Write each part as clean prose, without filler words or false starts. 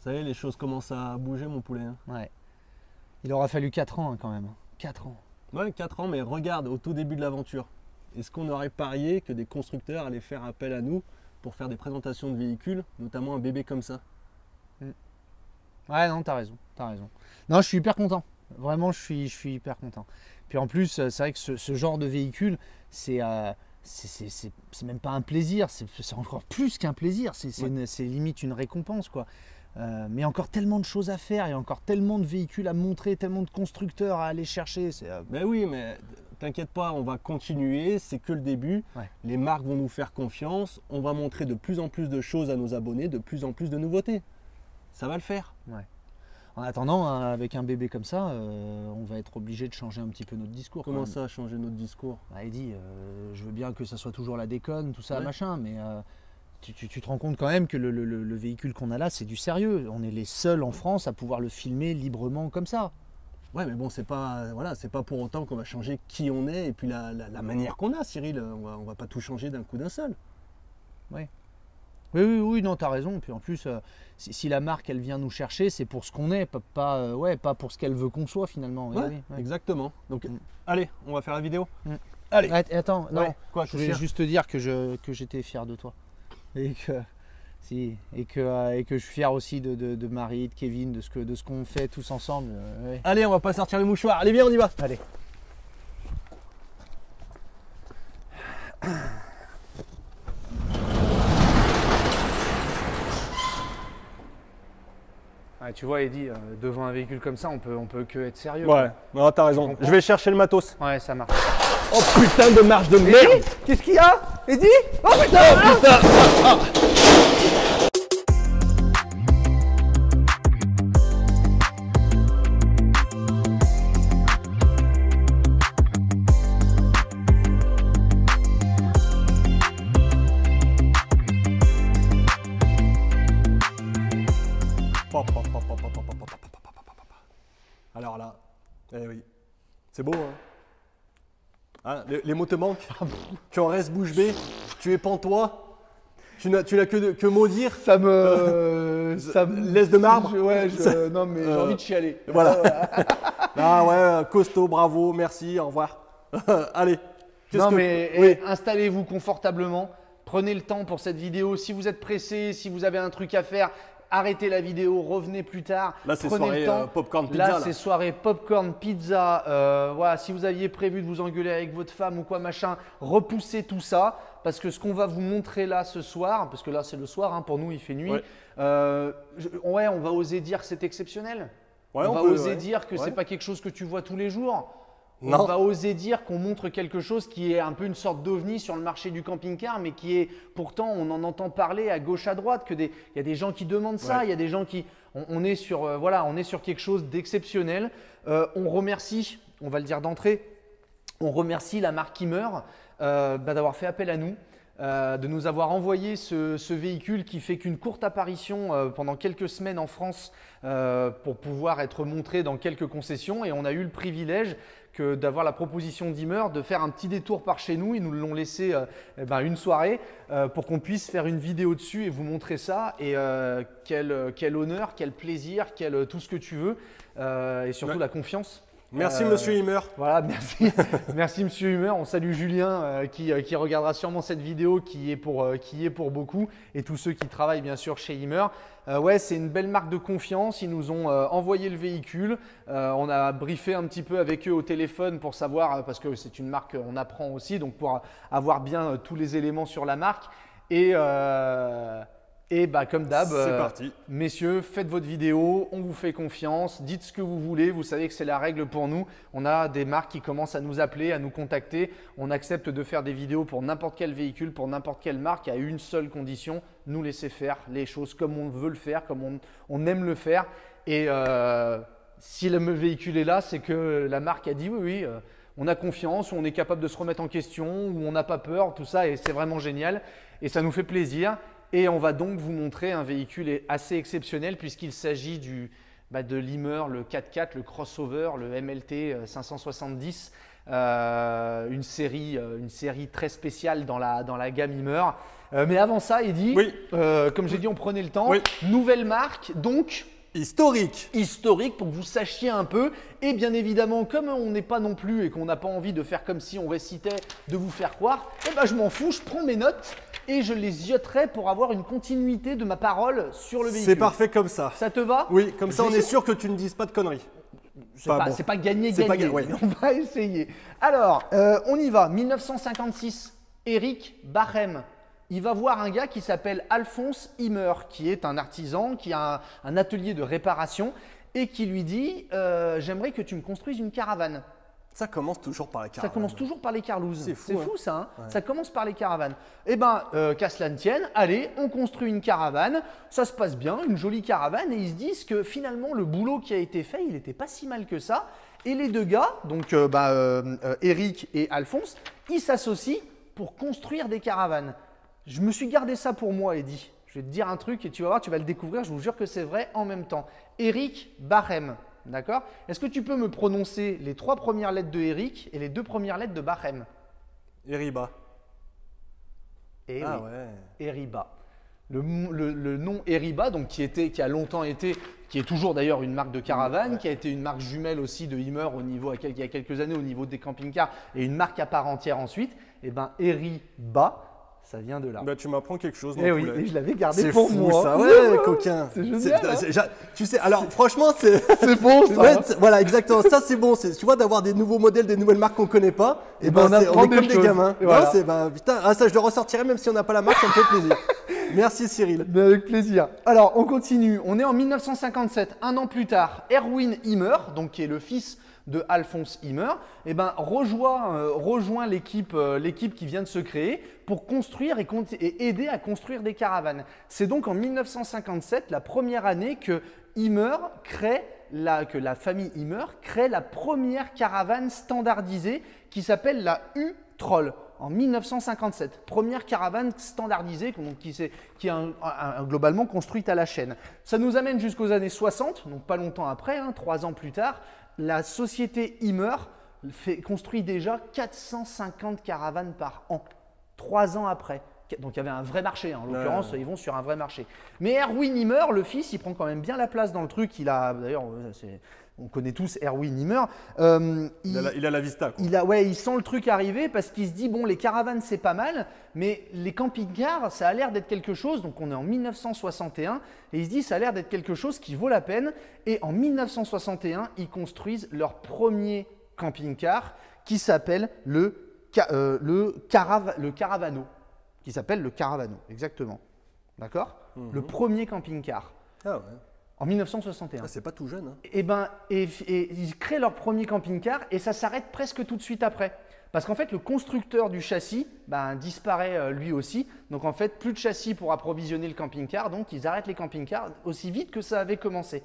Ça y est, les choses commencent à bouger, mon poulet. Hein. Ouais. Il aura fallu 4 ans hein, quand même. 4 ans. Ouais, 4 ans, mais regarde, au tout début de l'aventure, est-ce qu'on aurait parié que des constructeurs allaient faire appel à nous pour faire des présentations de véhicules, notamment un bébé comme ça? Ouais, non, t'as raison, t'as raison. Non, je suis hyper content. Vraiment, je suis hyper content. Puis en plus, c'est vrai que ce genre de véhicule, c'est même pas un plaisir, c'est encore plus qu'un plaisir, c'est limite une récompense, quoi. Mais il y a encore tellement de choses à faire, il y a encore tellement de véhicules à montrer, tellement de constructeurs à aller chercher. Ben oui, mais t'inquiète pas, on va continuer, c'est que le début. Ouais. Les marques vont nous faire confiance, on va montrer de plus en plus de choses à nos abonnés, de plus en plus de nouveautés. Ça va le faire. Ouais. En attendant, hein, avec un bébé comme ça, on va être obligé de changer un petit peu notre discours. Comment ça, changer notre discours? Bah, Eddy, je veux bien que ça soit toujours la déconne, tout ça, ouais. machin, mais tu te rends compte quand même que le véhicule qu'on a là, c'est du sérieux. On est les seuls en France à pouvoir le filmer librement comme ça. Ouais, mais bon, c'est pas, voilà, c'est pas pour autant qu'on va changer qui on est et puis la manière qu'on a, Cyril. On va pas tout changer d'un coup d'un seul. Ouais. Oui, non, t'as raison. Puis en plus, si la marque, elle vient nous chercher, c'est pour ce qu'on est, pas pour ce qu'elle veut qu'on soit finalement. Ouais, oui. exactement. Donc, allez, on va faire la vidéo. Allez. Attends, non, Ouais, quoi, je voulais juste te dire que j'étais fier de toi. Et que je suis fier aussi de Marie, de Kevin, de ce qu'on fait tous ensemble. Ouais. Allez, on va pas sortir les mouchoirs. Allez, viens, on y va. Allez. Ouais, tu vois, Eddy, devant un véhicule comme ça, on peut que être sérieux. Ouais, non, t'as raison. Je vais chercher le matos. Ouais, ça marche. Oh putain de marche de merde! Qu'est-ce qu'il y a, Eddy? Oh putain! Oh putain! Ah. Alors là, eh oui, c'est beau, hein? Hein, les mots te manquent? Tu en restes bouche bée? Tu es pantois? Tu n'as que maudire? Ça me laisse de marbre? Non, mais j'ai envie de chialer. Voilà. Ah ouais, costaud, bravo, merci, au revoir. Allez. Non, mais installez-vous confortablement. Prenez le temps pour cette vidéo. Si vous êtes pressé, si vous avez un truc à faire, arrêtez la vidéo, revenez plus tard. Là, c'est Prenez soirée le temps. popcorn pizza. Là, c'est soirée popcorn pizza. Voilà, si vous aviez prévu de vous engueuler avec votre femme ou quoi machin, repoussez tout ça. Parce que ce qu'on va vous montrer là ce soir, parce que là c'est le soir, hein, pour nous il fait nuit. Ouais. On va oser dire que c'est exceptionnel. Ouais, on va oser dire que c'est pas quelque chose que tu vois tous les jours. Non. On va oser dire qu'on montre quelque chose qui est un peu une sorte d'ovni sur le marché du camping-car, mais qui est pourtant, on en entend parler à gauche, à droite, il y a des gens qui demandent ça, il y a des gens qui… On est sur quelque chose d'exceptionnel. On remercie, on va le dire d'entrée, on remercie la marque Hymer d'avoir fait appel à nous. De nous avoir envoyé ce véhicule qui fait qu'une courte apparition pendant quelques semaines en France pour pouvoir être montré dans quelques concessions. Et on a eu le privilège d'avoir la proposition d'Hymer de faire un petit détour par chez nous. Ils nous l'ont laissé une soirée pour qu'on puisse faire une vidéo dessus et vous montrer ça. Et quel honneur, quel plaisir, tout ce que tu veux et surtout la confiance. Merci Monsieur Hymer. Voilà, merci, merci Monsieur Hymer. On salue Julien qui regardera sûrement cette vidéo qui est pour beaucoup et tous ceux qui travaillent bien sûr chez Hymer. Ouais, c'est une belle marque de confiance. Ils nous ont envoyé le véhicule. On a briefé un petit peu avec eux au téléphone pour savoir, parce que c'est une marque, on apprend aussi, donc pour avoir bien tous les éléments sur la marque. Et comme d'hab, c'est parti. Messieurs, faites votre vidéo, on vous fait confiance, dites ce que vous voulez, vous savez que c'est la règle pour nous. On a des marques qui commencent à nous appeler, à nous contacter. On accepte de faire des vidéos pour n'importe quel véhicule, pour n'importe quelle marque, à une seule condition, nous laisser faire les choses comme on veut le faire, comme on aime le faire. Et si le véhicule est là, c'est que la marque a dit oui, on a confiance, on est capable de se remettre en question, ou on n'a pas peur, tout ça, et c'est vraiment génial. Et ça nous fait plaisir. Et on va donc vous montrer un véhicule assez exceptionnel puisqu'il s'agit de l'Hymer, le 4x4, le crossover, le MLT 570. une série très spéciale dans la gamme Himmer. Mais avant ça, Eddy, Oui. comme j'ai dit, on prenait le temps. Oui. Nouvelle marque, donc Historique. historique pour que vous sachiez un peu. Et bien évidemment, comme on n'est pas non plus et qu'on n'a pas envie de faire comme si on récitait, de vous faire croire, eh ben, je m'en fous, je prends mes notes et je les zioterai pour avoir une continuité de ma parole sur le véhicule. C'est parfait comme ça. Ça te va? Oui, comme ça Je on vais est sûr que tu ne dises pas de conneries. C'est pas, bon. c'est pas gagné, C'est pas gagné. ouais. Mais on va essayer. Alors, on y va. 1956, Eric Barhem. Il va voir un gars qui s'appelle Alphonse Himmer, qui est un artisan, qui a un atelier de réparation et qui lui dit j'aimerais que tu me construises une caravane. Ça commence toujours par la caravane. Ça commence toujours par les carlouses. C'est fou, hein. Ça, hein. Ouais. Ça commence par les caravanes. Eh bien, qu'à cela ne tienne, allez, on construit une caravane, ça se passe bien, une jolie caravane, et ils se disent que finalement, le boulot qui a été fait, il n'était pas si mal que ça. Et les deux gars, donc Eric et Alphonse, ils s'associent pour construire des caravanes. Je me suis gardé ça pour moi, Eddy. Je vais te dire un truc et tu vas voir, tu vas le découvrir, je vous jure que c'est vrai en même temps. Eric Barhem. D'accord? Est-ce que tu peux me prononcer les 3 premières lettres de Eric et les 2 premières lettres de Barhem? Eriba. Eh Ah oui, ouais. Eriba. Le nom Eriba, donc qui a longtemps été, qui est toujours d'ailleurs une marque de caravane, Ouais. qui a été une marque jumelle aussi de Himmer il y a quelques années au niveau des camping-cars et une marque à part entière ensuite. Eh bien, Eriba, ça vient de là. Bah, tu m'apprends quelque chose, mon Eh oui, poulet. et je l'avais gardé C'est pour fou, moi. ça. Ouais, coquin. C'est génial, hein. Tu sais, alors franchement, c'est. C'est bon ça. Ouais, hein. voilà, exactement. Ça, c'est bon. Tu vois, d'avoir des nouveaux modèles, des nouvelles marques qu'on connaît pas. Et ben, on apprend est des comme des choses. gamins. Et voilà. Non, c'est putain. Ah, ça, je le ressortirai même si on n'a pas la marque, ça me fait plaisir. Merci, Cyril. Mais avec plaisir. Alors, on continue. On est en 1957, un an plus tard. Erwin Himmer, donc qui est le fils de Alphonse Himmer, eh ben, rejoint l'équipe qui vient de se créer pour construire et aider à construire des caravanes. C'est donc en 1957, la première année que la famille Himmer crée la première caravane standardisée qui s'appelle la U-Troll. En 1957, première caravane standardisée qui est globalement construite à la chaîne. Ça nous amène jusqu'aux années 60, donc pas longtemps après, 3 ans plus tard, la société Himmer construit déjà 450 caravanes par an, 3 ans après. Donc il y avait un vrai marché, en l'occurrence, ils vont sur un vrai marché. Mais Erwin Himmer, le fils, il prend quand même bien la place dans le truc. D'ailleurs, on connaît tous Erwin Himmer. Il a la vista, quoi. Il sent le truc arriver parce qu'il se dit bon, les caravanes c'est pas mal, mais les camping-cars ça a l'air d'être quelque chose. Donc on est en 1961 et il se dit ça a l'air d'être quelque chose qui vaut la peine. Et en 1961, ils construisent leur premier camping-car qui s'appelle le Caravano. Qui s'appelle le Caravano, exactement. D'accord? Le premier camping-car. Ah ouais. En 1961. Ah, c'est pas tout jeune. Hein. Et ils créent leur premier camping-car et ça s'arrête presque tout de suite après. Parce qu'en fait, le constructeur du châssis disparaît lui aussi. Donc en fait, plus de châssis pour approvisionner le camping-car. Donc ils arrêtent les camping-cars aussi vite que ça avait commencé.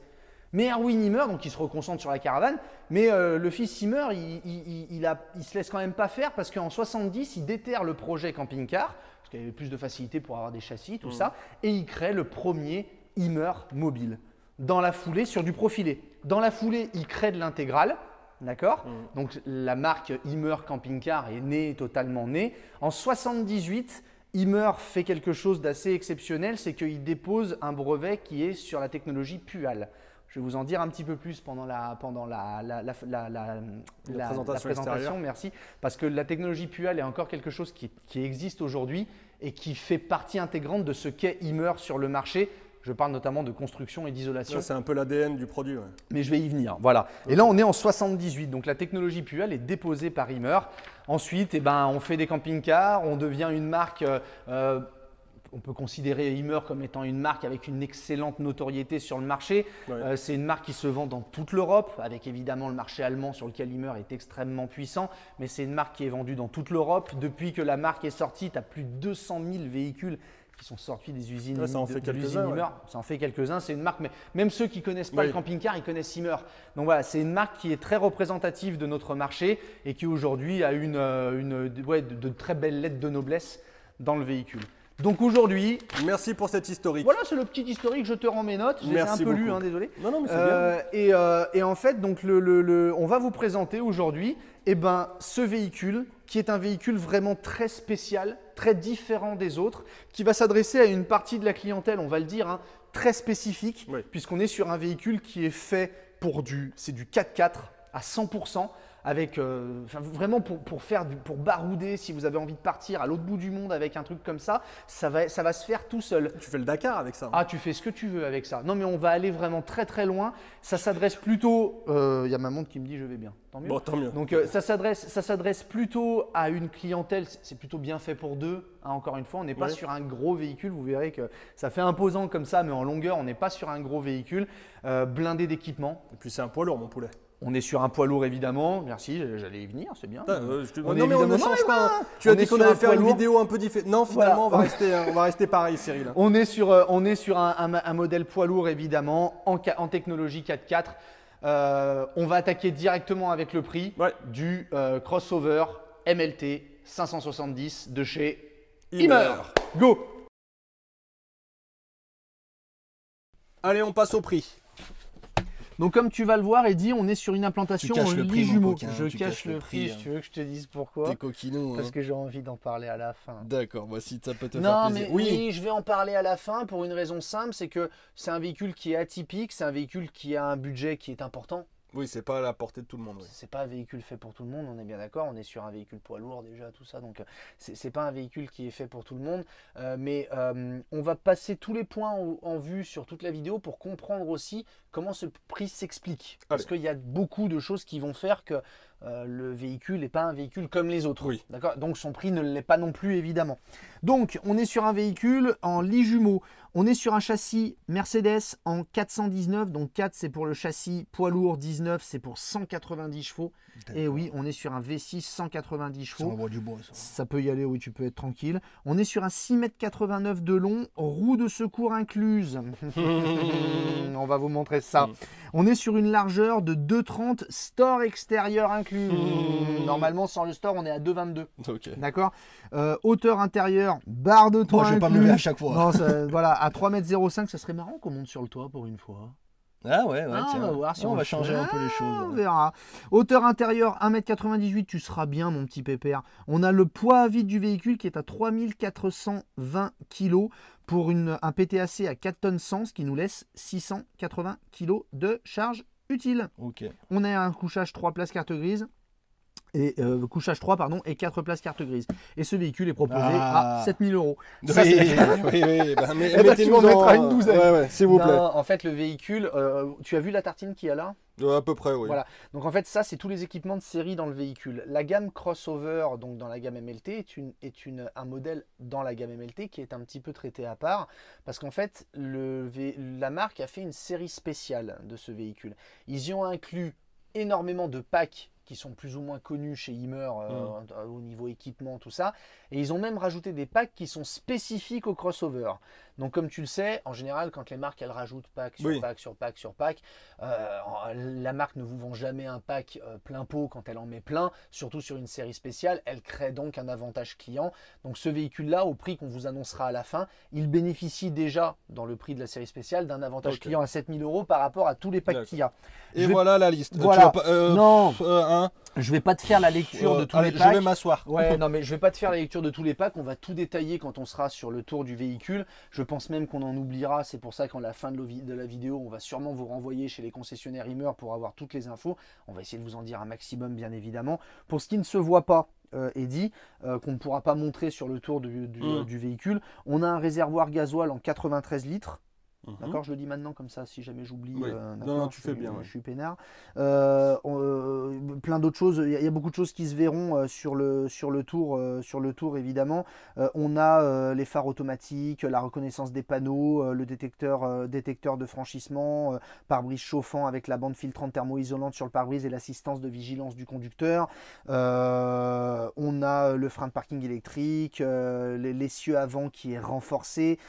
Mais Erwin Himmer, donc il se reconcentre sur la caravane, mais le fils Himmer, il se laisse quand même pas faire parce qu'en 70, il déterre le projet camping-car, parce qu'il y avait plus de facilité pour avoir des châssis, tout ça, et il crée le premier Himmer mobile. Dans la foulée, sur du profilé. Dans la foulée, il crée de l'intégrale, d'accord? Donc la marque Himmer Camping Car est totalement née. En 78, Himmer fait quelque chose d'assez exceptionnel, c'est qu'il dépose un brevet qui est sur la technologie Pual. Je vais vous en dire un petit peu plus pendant la présentation, merci. Parce que la technologie Pual est encore quelque chose qui existe aujourd'hui et qui fait partie intégrante de ce qu'est Himmer sur le marché. Je parle notamment de construction et d'isolation. C'est un peu l'ADN du produit. Ouais. Mais je vais y venir. Voilà. Et là, on est en 78. Donc, la technologie Pual est déposée par Himmer. Ensuite, on fait des camping-cars. On devient une marque. On peut considérer Himmer comme étant une marque avec une excellente notoriété sur le marché. Ouais. C'est une marque qui se vend dans toute l'Europe, avec évidemment le marché allemand sur lequel Himmer est extrêmement puissant. Mais c'est une marque qui est vendue dans toute l'Europe. Depuis que la marque est sortie, tu as plus de 200 000 véhicules qui sont sortis des usines, ça en fait de l'usine quelques-uns, Himmer. ouais. Ça en fait quelques-uns. C'est une marque, mais même ceux qui ne connaissent pas le camping-car, ils connaissent Himmer. Donc voilà, c'est une marque qui est très représentative de notre marché et qui aujourd'hui a de très belles lettres de noblesse dans le véhicule. Donc aujourd'hui, Merci pour cette historique. voilà, c'est le petit historique, je te rends mes notes. Je les ai un Merci peu lues, beaucoup. hein, désolé. Non, non, mais c'est bien. Et en fait, donc on va vous présenter aujourd'hui ce véhicule qui est un véhicule vraiment très spécial, très différent des autres, qui va s'adresser à une partie de la clientèle, on va le dire, hein, très spécifique, Oui. puisqu'on est sur un véhicule qui est fait c'est du 4x4 à 100%. Avec vraiment pour barouder, si vous avez envie de partir à l'autre bout du monde avec un truc comme ça va se faire tout seul. Tu fais le Dakar avec ça. Ah, tu fais ce que tu veux avec ça. Non, mais on va aller vraiment très très loin. Ça s'adresse plutôt. Il y a ma montre qui me dit je vais bien. Tant mieux. Bon, tant mieux. Donc ça s'adresse plutôt à une clientèle. C'est plutôt bien fait pour deux. Hein, encore une fois, on n'est pas Ouais. sur un gros véhicule. Vous verrez que ça fait imposant comme ça, mais en longueur, on n'est pas sur un gros véhicule blindé d'équipement. Et puis c'est un poids lourd, mon poulet. On est sur un poids lourd évidemment. Merci, j'allais y venir, c'est bien. Non, mais on ne change pas. Hein. Tu On as dit est qu'on sur allait un faire poids une lourd. vidéo un peu différente. Non, finalement, on va rester pareil, Cyril. On est sur un modèle poids lourd évidemment en technologie 4x4. On va attaquer directement avec le prix du crossover MLT 570 de chez Himmer. Go! Allez, on passe au prix. Donc comme tu vas le voir, Eddy, on est sur une implantation en lit jumeaux. Je cache le prix, si tu veux que je te dise pourquoi. T'es coquinou. Parce que j'ai envie d'en parler à la fin. D'accord, bah, si ça peut te faire Non, plaisir. mais oui, je vais en parler à la fin pour une raison simple, c'est que c'est un véhicule qui est atypique, c'est un véhicule qui a un budget qui est important. Oui, c'est pas à la portée de tout le monde. Oui. C'est pas un véhicule fait pour tout le monde, on est bien d'accord, on est sur un véhicule poids lourd déjà, tout ça, donc c'est pas un véhicule qui est fait pour tout le monde, mais on va passer tous les points en vue sur toute la vidéo pour comprendre aussi comment ce prix s'explique. Parce qu'il y a beaucoup de choses qui vont faire que le véhicule n'est pas un véhicule comme les autres. Oui. D'accord. Donc son prix ne l'est pas non plus évidemment. Donc on est sur un véhicule en lit jumeaux. On est sur un châssis Mercedes en 419. Donc 4 c'est pour le châssis poids lourd, 19 c'est pour 190 chevaux. Et oui, on est sur un V6 190 chevaux. Ça envoie du bois, ça. Ça peut y aller, oui, tu peux être tranquille. On est sur un 6,89 m de long, roue de secours incluse. On va vous montrer ça. On est sur une largeur de 2,30, store extérieur inclus. Normalement, sans le store, on est à 2,22. Ok. D'accord. Hauteur intérieure, barre de toit Bon, je vais pas me inclus. lever à chaque fois. Non, voilà, à 3,05 m, ça serait marrant qu'on monte sur le toit pour une fois. Ah ouais, Ah, tiens. on va voir si on on va le changer fait. un peu les choses. On verra. Hauteur intérieure 1,98 m, tu seras bien mon petit pépère. On a le poids à vide du véhicule qui est à 3420 kg pour un PTAC à 4 tonnes 100, ce qui nous laisse 680 kg de charge utile. Ok. On a un couchage 3 places carte grise. Et couchage 3 pardon et 4 places carte grise. Et ce véhicule est proposé à 7000 €. Ça, Oui, c'est- oui. Bah, mais, Eh ben, tu m'en mettras une douzaine. Ouais, s'il vous plaît. Non, en fait, le véhicule, tu as vu la tartine qu'il y a là? À peu près, oui. Voilà. Donc en fait, ça, c'est tous les équipements de série dans le véhicule. La gamme crossover, donc dans la gamme MLT, est un modèle dans la gamme MLT qui est un petit peu traité à part, parce qu'en fait, la marque a fait une série spéciale de ce véhicule. Ils y ont inclus énormément de packs qui sont plus ou moins connus chez Himmer au niveau équipement, tout ça. Et ils ont même rajouté des packs qui sont spécifiques au crossover. Donc comme tu le sais, en général, quand les marques elles rajoutent pack sur pack sur pack sur pack, la marque ne vous vend jamais un pack plein pot quand elle en met plein, surtout sur une série spéciale. Elle crée donc un avantage client. Donc ce véhicule-là, au prix qu'on vous annoncera à la fin, il bénéficie déjà dans le prix de la série spéciale d'un avantage client à 7000 € par rapport à tous les packs qu'il y a. Et voilà la liste. Voilà. Non. Je vais pas te faire la lecture de tous les Je packs. vais m'asseoir. Ouais, non, mais je vais pas te faire la lecture de tous les packs. On va tout détailler quand on sera sur le tour du véhicule. Je pense même qu'on en oubliera. C'est pour ça qu'à la fin de la vidéo, on va sûrement vous renvoyer chez les concessionnaires Himmer pour avoir toutes les infos. On va essayer de vous en dire un maximum, bien évidemment. Pour ce qui ne se voit pas, Eddy, qu'on ne pourra pas montrer sur le tour du véhicule, on a un réservoir gasoil en 93 litres. D'accord, je le dis maintenant comme ça, si jamais j'oublie. Oui. Non, tu fais bien. Je suis peinard. Plein d'autres choses. Il y a beaucoup de choses qui se verront sur le tour évidemment. On a les phares automatiques, la reconnaissance des panneaux, le détecteur de franchissement, pare-brise chauffant avec la bande filtrante thermo-isolante sur le pare-brise et l'assistance de vigilance du conducteur. On a le frein de parking électrique, l'essieu avant qui est renforcé.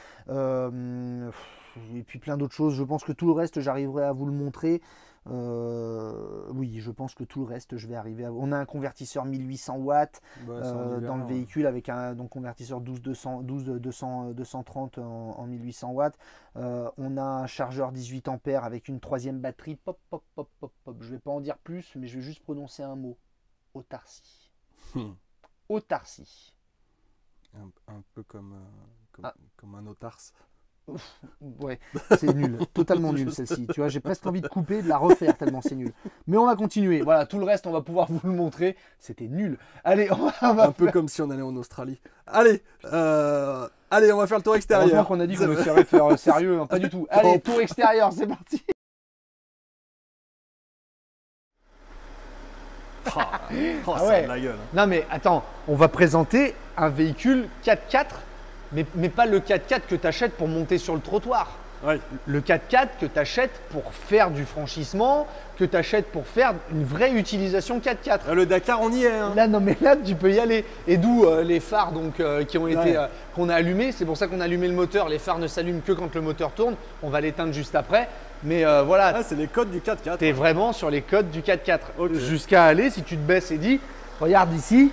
Et puis plein d'autres choses. Je pense que tout le reste, j'arriverai à vous le montrer. Oui, je pense que tout le reste, je vais arriver à... On a un convertisseur 1800 watts Bah, c'est en hiver, dans le ouais. véhicule avec un donc, convertisseur 230 en 1800 watts. On a un chargeur 18 ampères avec une troisième batterie. Pop, pop, pop, pop, pop. Je ne vais pas en dire plus, mais je vais juste prononcer un mot. Autarcie. Hmm. Autarcie. Un peu comme, Ah. comme un autarce. Ouais, c'est nul, totalement nul celle-ci. Tu vois, j'ai presque envie de couper, de la refaire tellement c'est nul. Mais on va continuer. Voilà, tout le reste, on va pouvoir vous le montrer. C'était nul. Allez, on va Un peu comme si on allait en Australie. Allez, allez, on va faire le tour Heureusement extérieur. qu'on a dit qu'on essaierait de faire sérieux, hein, pas du tout. Allez, tour extérieur, c'est parti. Oh, Ah ça a ouais. de la gueule. Hein. Non mais attends, on va présenter un véhicule 4x4, mais pas le 4x4 que tu achètes pour monter sur le trottoir. Ouais. Le 4x4 que tu achètes pour faire du franchissement, que tu achètes pour faire une vraie utilisation 4x4. Le Dakar, on y est. Hein. Là, non, mais là, tu peux y aller. Et d'où les phares donc, qui ont été, Ouais. qu'on a allumés. C'est pour ça qu'on a allumé le moteur. Les phares ne s'allument que quand le moteur tourne. On va l'éteindre juste après. Mais voilà, Ah, c'est les codes du 4x4. tu es vraiment sur les codes du 4x4. Ok. Jusqu'à aller, si tu te baisses et dis, regarde ici,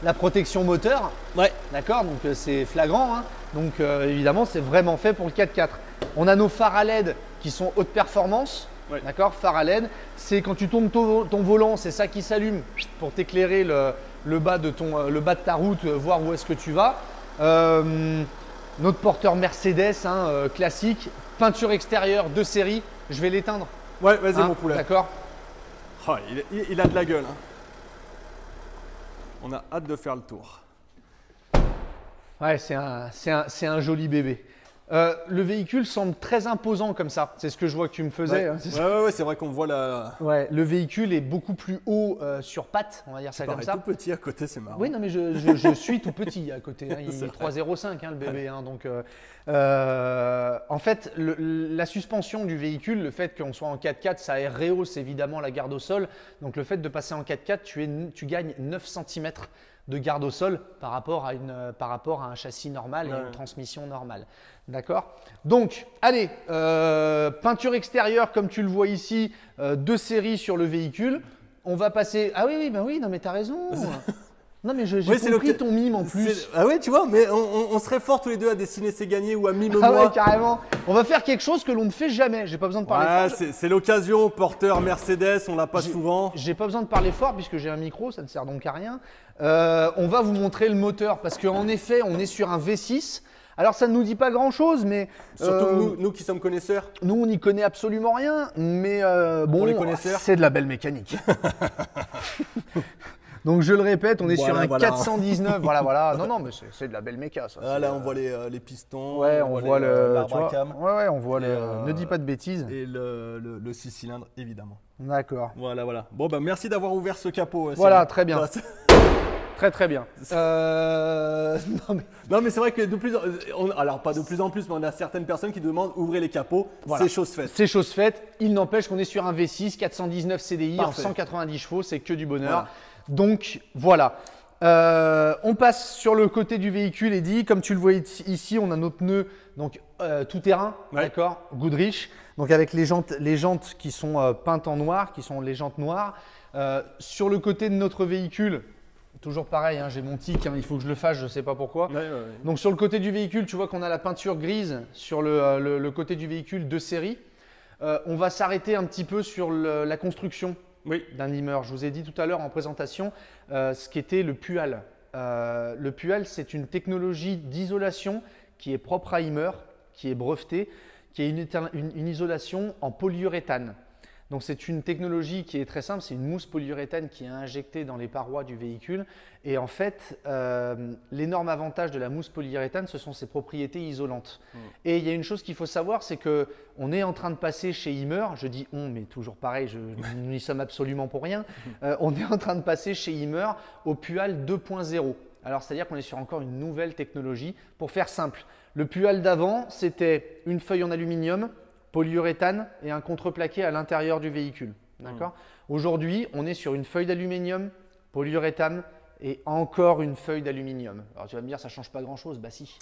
la protection moteur. Ouais. D'accord, donc c'est flagrant. Hein. Donc évidemment, c'est vraiment fait pour le 4x4. On a nos phares à LED qui sont haute performance. Ouais. D'accord, phares à LED. C'est quand tu tournes ton volant, c'est ça qui s'allume pour t'éclairer le bas de ta route, voir où est-ce que tu vas. Notre porteur Mercedes classique, peinture extérieure de série. Je vais l'éteindre. Ouais, vas-y, Hein, mon poulet. D'accord. Oh, il a de la gueule. Hein. On a hâte de faire le tour. Ouais, c'est un joli bébé. Le véhicule semble très imposant comme ça. C'est ce que je vois que tu me faisais. Ouais, Hein, c'est ça. ouais, c'est vrai qu'on voit la. Ouais, le véhicule est beaucoup plus haut sur pattes, on va dire ça comme Pareil, ça. tout petit à côté, c'est marrant. Oui, non, mais je suis tout petit à côté. Hein. Il C'est est vrai. 3,05 le bébé. Hein, donc, en fait, la suspension du véhicule, le fait qu'on soit en 4x4, ça rehausse évidemment la garde au sol. Donc, le fait de passer en 4x4, tu gagnes 9 cm de garde au sol par rapport à un châssis normal et Ouais. une transmission normale. D'accord. Donc, allez, peinture extérieure comme tu le vois ici, de série sur le véhicule. On va passer. Ah oui, non mais t'as raison. Non mais j'ai Oui, c'est compris le- ton mime en plus. Ah ouais, tu vois, mais on serait forts tous les deux à dessiner ses gagnés ou à Ah mime-moi. ouais, carrément. On va faire quelque chose que l'on ne fait jamais. J'ai pas besoin de parler Ouais, fort. c'est l'occasion, porteur Mercedes, on l'a pas J'ai- souvent. J'ai pas besoin de parler fort puisque j'ai un micro, ça ne sert donc à rien. On va vous montrer le moteur parce qu'en effet, on est sur un V6. Alors ça ne nous dit pas grand-chose, mais Surtout nous qui sommes connaisseurs. nous on n'y connaît absolument rien. Mais bon, Pour les connaisseurs. c'est de la belle mécanique. Donc je le répète, on est sur un Voilà. 419. Voilà. Non, mais c'est de la belle méca ça. Ah, là, on voit les pistons. Ouais, on voit l'arbre tu à vois, cam ouais, on voit Et, ne dis pas de bêtises. et le 6 cylindres, évidemment. D'accord. Voilà. Bon, bah merci d'avoir ouvert ce capot. Voilà, Cyril. très bien. Bah, c'est- Très bien. Non, mais non, mais c'est vrai que de plus alors pas de plus en plus, mais on a certaines personnes qui demandent ouvrez les capots. Voilà. C'est chose faite. c'est chose faite. Il n'empêche qu'on est sur un V6 419 CDI Parfait. en 190 chevaux, c'est que du bonheur. Voilà. Donc voilà. On passe sur le côté du véhicule et dit, comme tu le vois ici, on a notre pneu donc tout terrain, Ouais. d'accord, Goodrich, donc avec les jantes qui sont peintes en noir, qui sont les jantes noires. Sur le côté de notre véhicule, toujours pareil, hein, j'ai mon tic, hein, il faut que je le fasse, je ne sais pas pourquoi. Ouais. Donc sur le côté du véhicule, tu vois qu'on a la peinture grise sur le côté du véhicule de série. On va s'arrêter un petit peu sur la construction Oui. d'un Hummer. Je vous ai dit tout à l'heure en présentation ce qu'était le Pual. Le Pual, c'est une technologie d'isolation qui est propre à Hummer, qui est brevetée, qui est une isolation en polyuréthane. Donc c'est une technologie qui est très simple, c'est une mousse polyuréthane qui est injectée dans les parois du véhicule. Et en fait, l'énorme avantage de la mousse polyuréthane, ce sont ses propriétés isolantes. Et il y a une chose qu'il faut savoir, c'est qu'on est en train de passer chez Hummer, je dis on, mais toujours pareil, nous n'y sommes absolument pour rien, on est en train de passer chez Hummer au Pual 2.0. Alors c'est-à-dire qu'on est sur encore une nouvelle technologie. Pour faire simple, le Pual d'avant, c'était une feuille en aluminium, polyuréthane et un contreplaqué à l'intérieur du véhicule. D'accord. Aujourd'hui, on est sur une feuille d'aluminium, polyuréthane et encore une feuille d'aluminium. Alors tu vas me dire, ça ne change pas grand-chose. Bah si,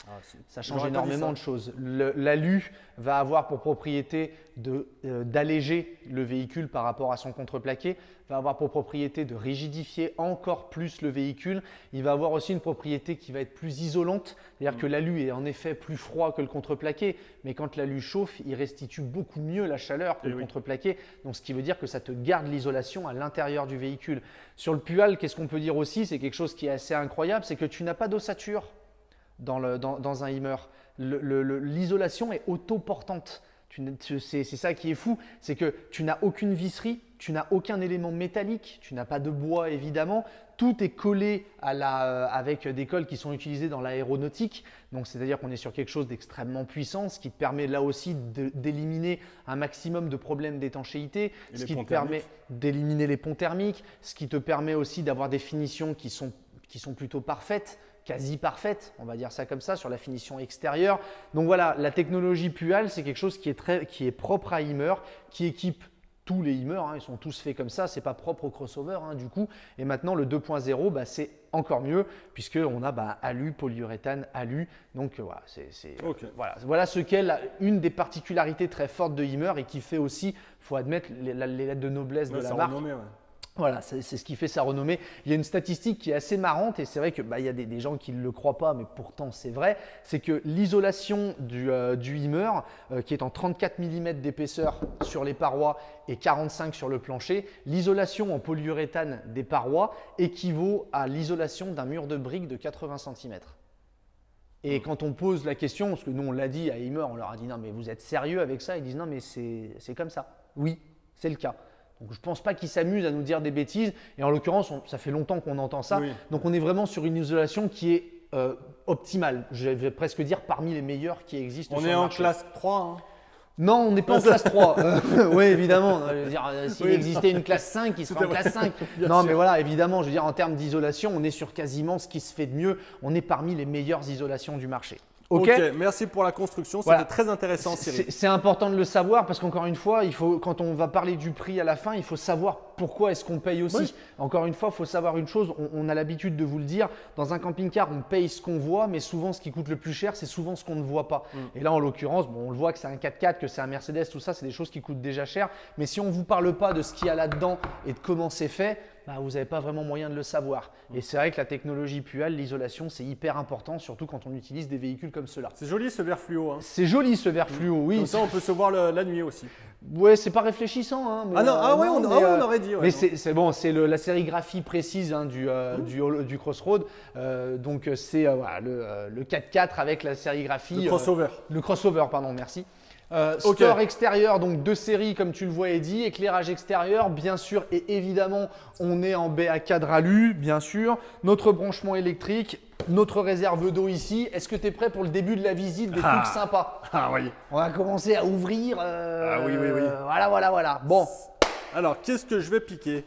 ça change énormément de choses. L'alu va avoir pour propriété d'alléger le véhicule par rapport à son contreplaqué, va avoir pour propriété de rigidifier encore plus le véhicule. Il va avoir aussi une propriété qui va être plus isolante, c'est-à-dire que l'alu est en effet plus froid que le contreplaqué, mais quand l'alu chauffe, il restitue beaucoup mieux la chaleur que le contreplaqué, donc ce qui veut dire que ça te garde l'isolation à l'intérieur du véhicule. Sur le Pual, qu'est-ce qu'on peut dire aussi? C'est quelque chose qui est assez incroyable, c'est que tu n'as pas d'ossature dans un Hymer. L'isolation est autoportante. C'est ça qui est fou, c'est que tu n'as aucune visserie, tu n'as aucun élément métallique, tu n'as pas de bois évidemment, tout est collé avec des cols qui sont utilisés dans l'aéronautique, donc c'est-à-dire qu'on est sur quelque chose d'extrêmement puissant, ce qui te permet là aussi d'éliminer un maximum de problèmes d'étanchéité, ce qui te permet d'éliminer les ponts thermiques, ce qui te permet aussi d'avoir des finitions qui sont plutôt parfaites, quasi parfaite, on va dire ça comme ça, sur la finition extérieure. Donc voilà, la technologie Pual, c'est quelque chose qui est propre à Hymer, qui équipe tous les Hymer, ils sont tous faits comme ça, c'est pas propre au crossover du coup. Et maintenant le 2.0, c'est encore mieux puisqu'on a alu, polyuréthane, alu. Donc voilà ce qu'est une des particularités très fortes de Hymer et qui fait aussi, il faut admettre, les lettres de noblesse de la marque. Renommé, Voilà, c'est ce qui fait sa renommée. Il y a une statistique qui est assez marrante et c'est vrai que il y a des gens qui ne le croient pas, mais pourtant c'est vrai. C'est que l'isolation du Hymer, qui est en 34 mm d'épaisseur sur les parois et 45 sur le plancher, l'isolation en polyuréthane des parois équivaut à l'isolation d'un mur de briques de 80 cm. Et quand on pose la question, parce que nous on l'a dit à Hymer, on leur a dit non mais vous êtes sérieux avec ça? Ils disent non mais c'est comme ça. Oui, c'est le cas. Donc, je ne pense pas qu'ils s'amusent à nous dire des bêtises. Et en l'occurrence, ça fait longtemps qu'on entend ça. Oui. Donc, on est vraiment sur une isolation qui est optimale. Je vais presque dire parmi les meilleures qui existent sur le marché. On est en classe 3 Non, on n'est pas en classe 3. Oui, évidemment. Je veux dire, s'il existait une classe 5, il serait en classe 5. Non, mais voilà, évidemment, je veux dire, en termes d'isolation, on est sur quasiment ce qui se fait de mieux. On est parmi les meilleures isolations du marché. Ok, merci pour la construction, c'était très intéressant Cyril. C'est important de le savoir parce qu'encore une fois, quand on va parler du prix à la fin, il faut savoir pourquoi est-ce qu'on paye aussi. Oui. Encore une fois, il faut savoir une chose, on a l'habitude de vous le dire, dans un camping-car, on paye ce qu'on voit, mais souvent ce qui coûte le plus cher, c'est souvent ce qu'on ne voit pas. Et là, en l'occurrence, on le voit que c'est un 4x4, que c'est un Mercedes, tout ça, c'est des choses qui coûtent déjà cher. Mais si on ne vous parle pas de ce qu'il y a là-dedans et de comment c'est fait, vous n'avez pas vraiment moyen de le savoir. Et c'est vrai que la technologie Pual, l'isolation, c'est hyper important, surtout quand on utilise des véhicules comme ceux-là. C'est joli ce verre fluo. C'est joli ce verre fluo, oui. Comme ça, on peut se voir la nuit aussi. Ouais, c'est pas réfléchissant. Mais, on aurait dit. Mais c'est bon, c'est la sérigraphie précise du Crossroad. Donc c'est le 4x4 avec la sérigraphie. Le crossover. Le crossover, pardon, merci. Store extérieur, donc de série comme tu le vois Eddy, éclairage extérieur bien sûr et évidemment on est en BA cadre alu bien sûr, notre branchement électrique, notre réserve d'eau ici. Est-ce que tu es prêt pour le début de la visite des trucs sympas? Ah oui. On va commencer à ouvrir. Oui. Voilà. Bon. Alors qu'est-ce que je vais piquer?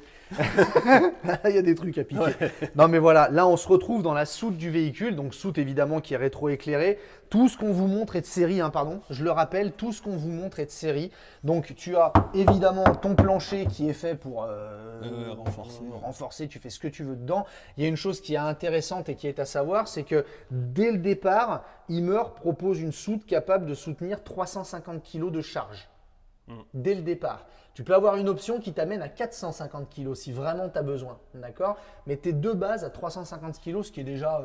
Il y a des trucs à piquer. Ouais. Non mais voilà, là on se retrouve dans la soute du véhicule, donc soute évidemment qui est rétro-éclairée. Tout ce qu'on vous montre est de série, je le rappelle, tout ce qu'on vous montre est de série. Donc tu as évidemment ton plancher qui est fait pour renforcer, tu fais ce que tu veux dedans. Il y a une chose qui est intéressante et qui est à savoir, c'est que dès le départ, Hymer propose une soute capable de soutenir 350 kg de charge. Dès le départ. Tu peux avoir une option qui t'amène à 450 kg si vraiment tu as besoin, d'accord? Mais tes deux bases à 350 kg, ce qui est déjà,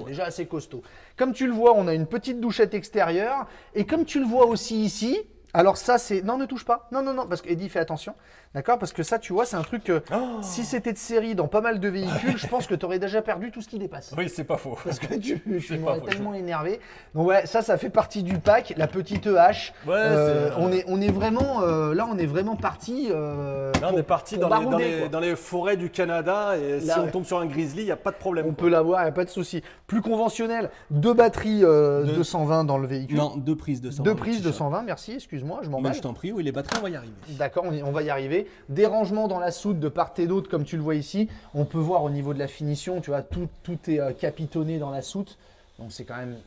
déjà assez costaud. Comme tu le vois, on a une petite douchette extérieure et comme tu le vois aussi ici, alors ça c'est… Non, ne touche pas. Non, parce que Eddy, fais attention. D'accord? Parce que ça, tu vois, c'est un truc que si c'était de série dans pas mal de véhicules, je pense que tu aurais déjà perdu tout ce qui dépasse. Oui, c'est pas faux. Parce que je m'aurais tellement énervé. Donc ouais, ça fait partie du pack. La petite EH. Ouais, on est vraiment… là, on est vraiment parti… là, on est parti dans les forêts du Canada et là, si on tombe sur un grizzly, il n'y a pas de problème. On peut l'avoir, il n'y a pas de souci. Plus conventionnel, deux batteries 220 dans le véhicule. Non, deux prises 220. Deux prises 220, merci, excuse-moi, je m'en bats. Je t'en prie, oui, les batteries, on va y arriver. D'accord, on va y arriver. Des rangements dans la soute de part et d'autre, comme tu le vois ici. On peut voir au niveau de la finition, tu vois, tout est capitonné dans la soute. Donc c'est quand même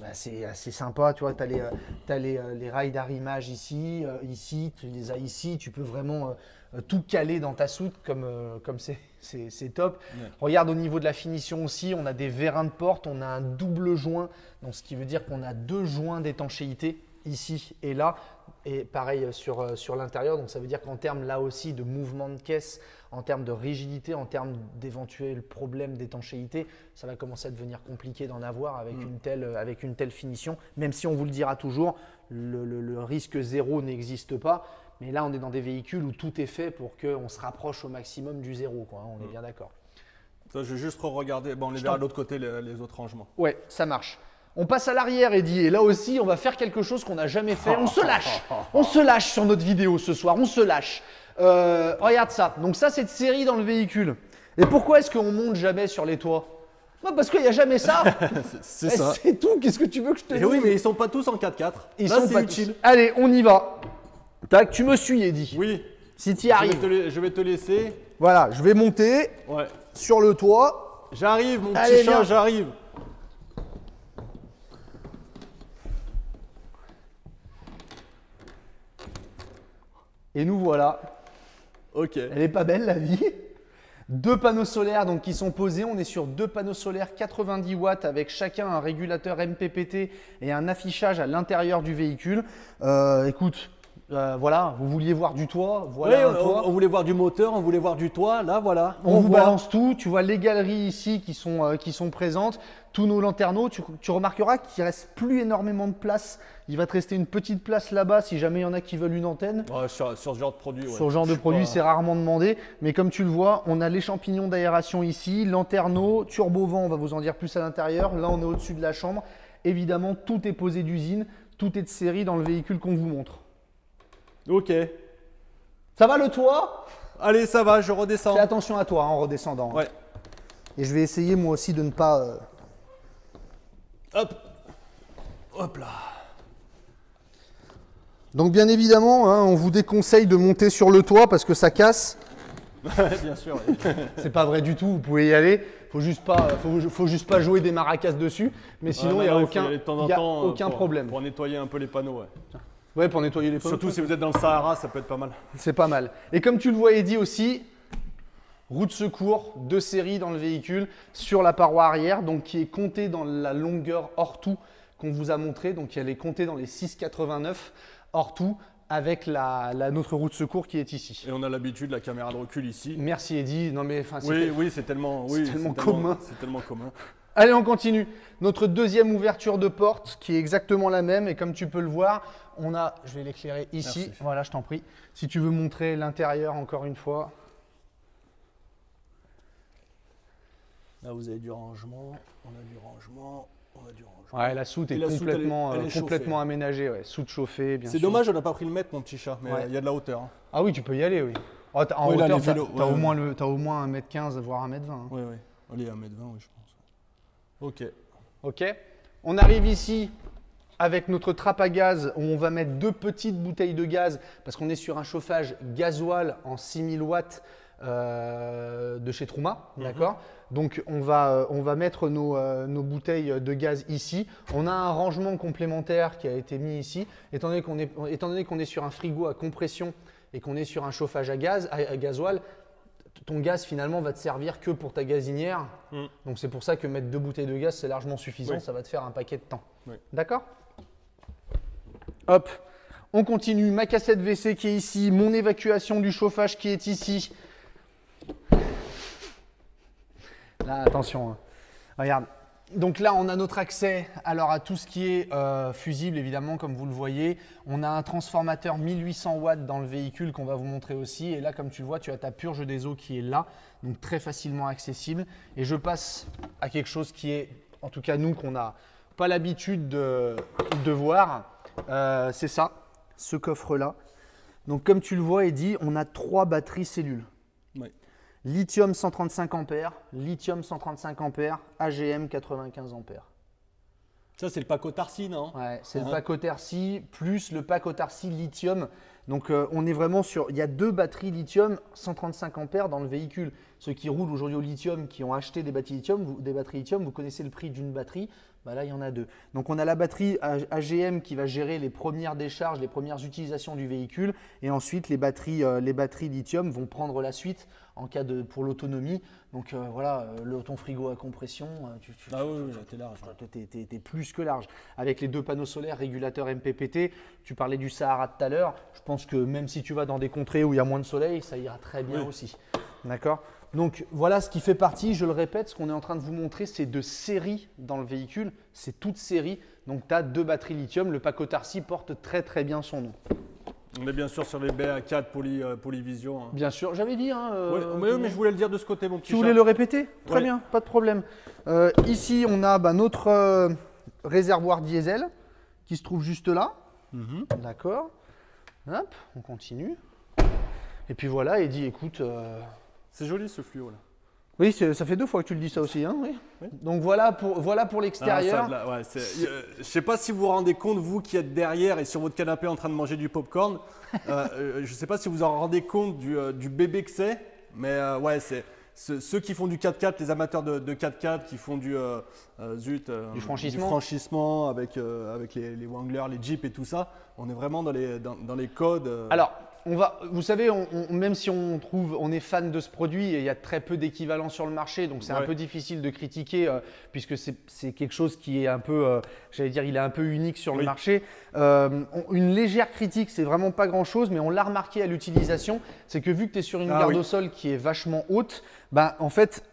assez sympa, tu vois, tu as les rails d'arrimage ici, ici, tu les as ici, tu peux vraiment tout caler dans ta soute comme c'est top. Ouais. Regarde au niveau de la finition aussi, on a des vérins de porte, on a un double joint, donc ce qui veut dire qu'on a 2 joints d'étanchéité ici et là. Et pareil sur l'intérieur, donc ça veut dire qu'en termes là aussi de mouvement de caisse, en termes de rigidité, en termes d'éventuels problèmes d'étanchéité, ça va commencer à devenir compliqué d'en avoir avec une telle finition. Même si on vous le dira toujours, le risque zéro n'existe pas. Mais là, on est dans des véhicules où tout est fait pour qu'on se rapproche au maximum du zéro, quoi, hein, on est bien d'accord. Ça, je vais juste regarder. Bon, on est vers l'autre côté, les autres rangements. Ouais, ça marche. On passe à l'arrière, Eddy, et là aussi, on va faire quelque chose qu'on n'a jamais fait. On se lâche sur notre vidéo ce soir, on se lâche. Regarde ça. Donc ça, c'est de série dans le véhicule. Et pourquoi est-ce qu'on monte jamais sur les toits? Parce qu'il n'y a jamais ça. C'est ça. C'est tout. Qu'est-ce que tu veux que je te dise? Et oui, mais ils sont pas tous en 4x4. Ils Là, sont c'est pas utile. tous. Allez, on y va. Tac, tu me suis, Eddy. Oui. Si tu y arrives. Je vais te laisser. Voilà, je vais monter Ouais. sur le toit. J'arrive, mon Allez, petit chat, viens. j'arrive. Et nous voilà. Ok. Elle est pas belle la vie. 2 panneaux solaires donc, qui sont posés. On est sur 2 panneaux solaires 90 watts avec chacun un régulateur MPPT et un affichage à l'intérieur du véhicule. Écoute, voilà, vous vouliez voir du toit. Voilà un toit. On voulait voir du moteur, on voulait voir du toit. Là, voilà. On vous voit. balance tout. Tu vois les galeries ici qui sont présentes. Tous nos lanterneaux, tu remarqueras qu'il ne reste plus énormément de place. Il va te rester une petite place là-bas si jamais il y en a qui veulent une antenne. Ouais, sur ce genre de produit. Ouais. Sur ce genre de produit, c'est rarement demandé. Mais comme tu le vois, on a les champignons d'aération ici, lanterneaux, turbo-vent, on va vous en dire plus à l'intérieur. Là, on est au-dessus de la chambre. Évidemment, tout est posé d'usine, tout est de série dans le véhicule qu'on vous montre. Ok. Ça va le toit? Allez, ça va, je redescends. Fais attention à toi en redescendant. Ouais. Et je vais essayer moi aussi de ne pas… Hop. Hop là. Donc bien évidemment, hein, on vous déconseille de monter sur le toit parce que ça casse. Bien sûr. C'est pas vrai du tout, vous pouvez y aller. Faut juste pas jouer des maracas dessus. Mais sinon, il n'y a aucun problème. Pour nettoyer un peu les panneaux. Ouais. Ouais, pour nettoyer les panneaux. Surtout si vous êtes dans le Sahara, ça peut être pas mal. C'est pas mal. Et comme tu le vois, Eddy aussi, roue de secours de série dans le véhicule sur la paroi arrière, donc qui est comptée dans la longueur hors tout qu'on vous a montré. Donc elle est comptée dans les 6,89 hors tout avec notre roue de secours qui est ici. Et on a l'habitude, la caméra de recul ici. Merci Eddy. Non mais enfin, Oui, c'est tellement commun. C'est tellement commun. Allez, on continue. Notre deuxième ouverture de porte qui est exactement la même et comme tu peux le voir, on a, je vais l'éclairer ici. Merci. Voilà, je t'en prie. Si tu veux montrer l'intérieur encore une fois. Là, vous avez du rangement, on a du rangement, on a du rangement. Ouais, la soute est la soute, complètement, elle est complètement aménagée. Ouais. Soute chauffée, bien sûr. C'est dommage, on n'a pas pris le mètre, mon petit chat, mais il Ouais. y a de la hauteur. Hein. Ah oui, tu peux y aller, oui. Oh, en Oui, là, hauteur, les vélos, t'as ouais, au moins 1m15, voire 1m20. Hein. Oui, oui. Allez, 1m20, oui, je pense. Ok. Ok. On arrive ici avec notre trappe à gaz où on va mettre 2 petites bouteilles de gaz parce qu'on est sur un chauffage gasoil en 6000 watts de chez Truma. D'accord. Donc, on va mettre nos bouteilles de gaz ici. On a un rangement complémentaire qui a été mis ici. Étant donné qu'on est sur un frigo à compression et qu'on est sur un chauffage à gasoil, ton gaz finalement va te servir que pour ta gazinière. Donc c'est pour ça que mettre 2 bouteilles de gaz, c'est largement suffisant. Oui. Ça va te faire un paquet de temps. Oui. D'accord? Hop, on continue. Ma cassette WC qui est ici, mon évacuation du chauffage qui est ici. Là, attention. Hein. Regarde. Donc là, on a notre accès alors, à tout ce qui est fusible, évidemment, comme vous le voyez. On a un transformateur 1800 watts dans le véhicule qu'on va vous montrer aussi. Et là, comme tu le vois, tu as ta purge des eaux qui est là, donc très facilement accessible. Et je passe à quelque chose qui est, en tout cas nous, qu'on n'a pas l'habitude de voir. C'est ça, ce coffre-là. Donc comme tu le vois, Eddy, on a 3 batteries cellules. Oui. Lithium 135 ampères, lithium 135 ampères, AGM 95 ampères. Ça, c'est le pack autarcie, non? Ouais, c'est le pack autarcie plus le pack autarcie lithium Donc on est vraiment sur, il y a 2 batteries lithium 135 ampères dans le véhicule. Ceux qui roulent aujourd'hui au lithium, qui ont acheté des batteries lithium, vous connaissez le prix d'une batterie, bah là il y en a 2. Donc on a la batterie AGM qui va gérer les premières décharges, les premières utilisations du véhicule, et ensuite les batteries lithium vont prendre la suite en cas pour l'autonomie. Donc voilà, ton frigo à compression, Ah oui, t'es large. t'es plus que large. Avec les 2 panneaux solaires, régulateurs MPPT, tu parlais du Sahara tout à l'heure, je pense que même si tu vas dans des contrées où il y a moins de soleil, ça ira très bien aussi. D'accord ? Donc voilà ce qui fait partie, je le répète, ce qu'on est en train de vous montrer, c'est de série dans le véhicule, c'est toute série. Donc tu as 2 batteries lithium, le pack Autarcie porte très très bien son nom. On est bien sûr sur les BA4 Polyvision. Hein. Bien sûr, j'avais dit. Mais je voulais le dire de ce côté, mon petit Tu voulais le répéter? Très bien, pas de problème. Ici, on a notre réservoir diesel qui se trouve juste là. D'accord. Hop, on continue. Et puis voilà, il dit écoute. C'est joli ce fluo là. Oui, ça fait 2 fois que tu le dis ça aussi. Hein, oui. Donc voilà pour l'extérieur. Je ne sais pas si vous vous rendez compte, vous qui êtes derrière et sur votre canapé en train de manger du popcorn, je ne sais pas si vous en rendez compte du bébé que c'est, mais ouais, c'est ceux qui font du 4x4, les amateurs de 4x4 qui font du franchissement avec les Wrangler, les Jeeps et tout ça, on est vraiment dans les codes. Alors, vous savez, même si on est fan de ce produit, il y a très peu d'équivalents sur le marché, donc c'est un peu difficile de critiquer puisque c'est quelque chose qui est un peu, j'allais dire, il est un peu unique sur le marché. Une légère critique, c'est vraiment pas grand-chose, mais on l'a remarqué à l'utilisation, c'est que vu que tu es sur une garde au sol qui est vachement haute, ben, en fait,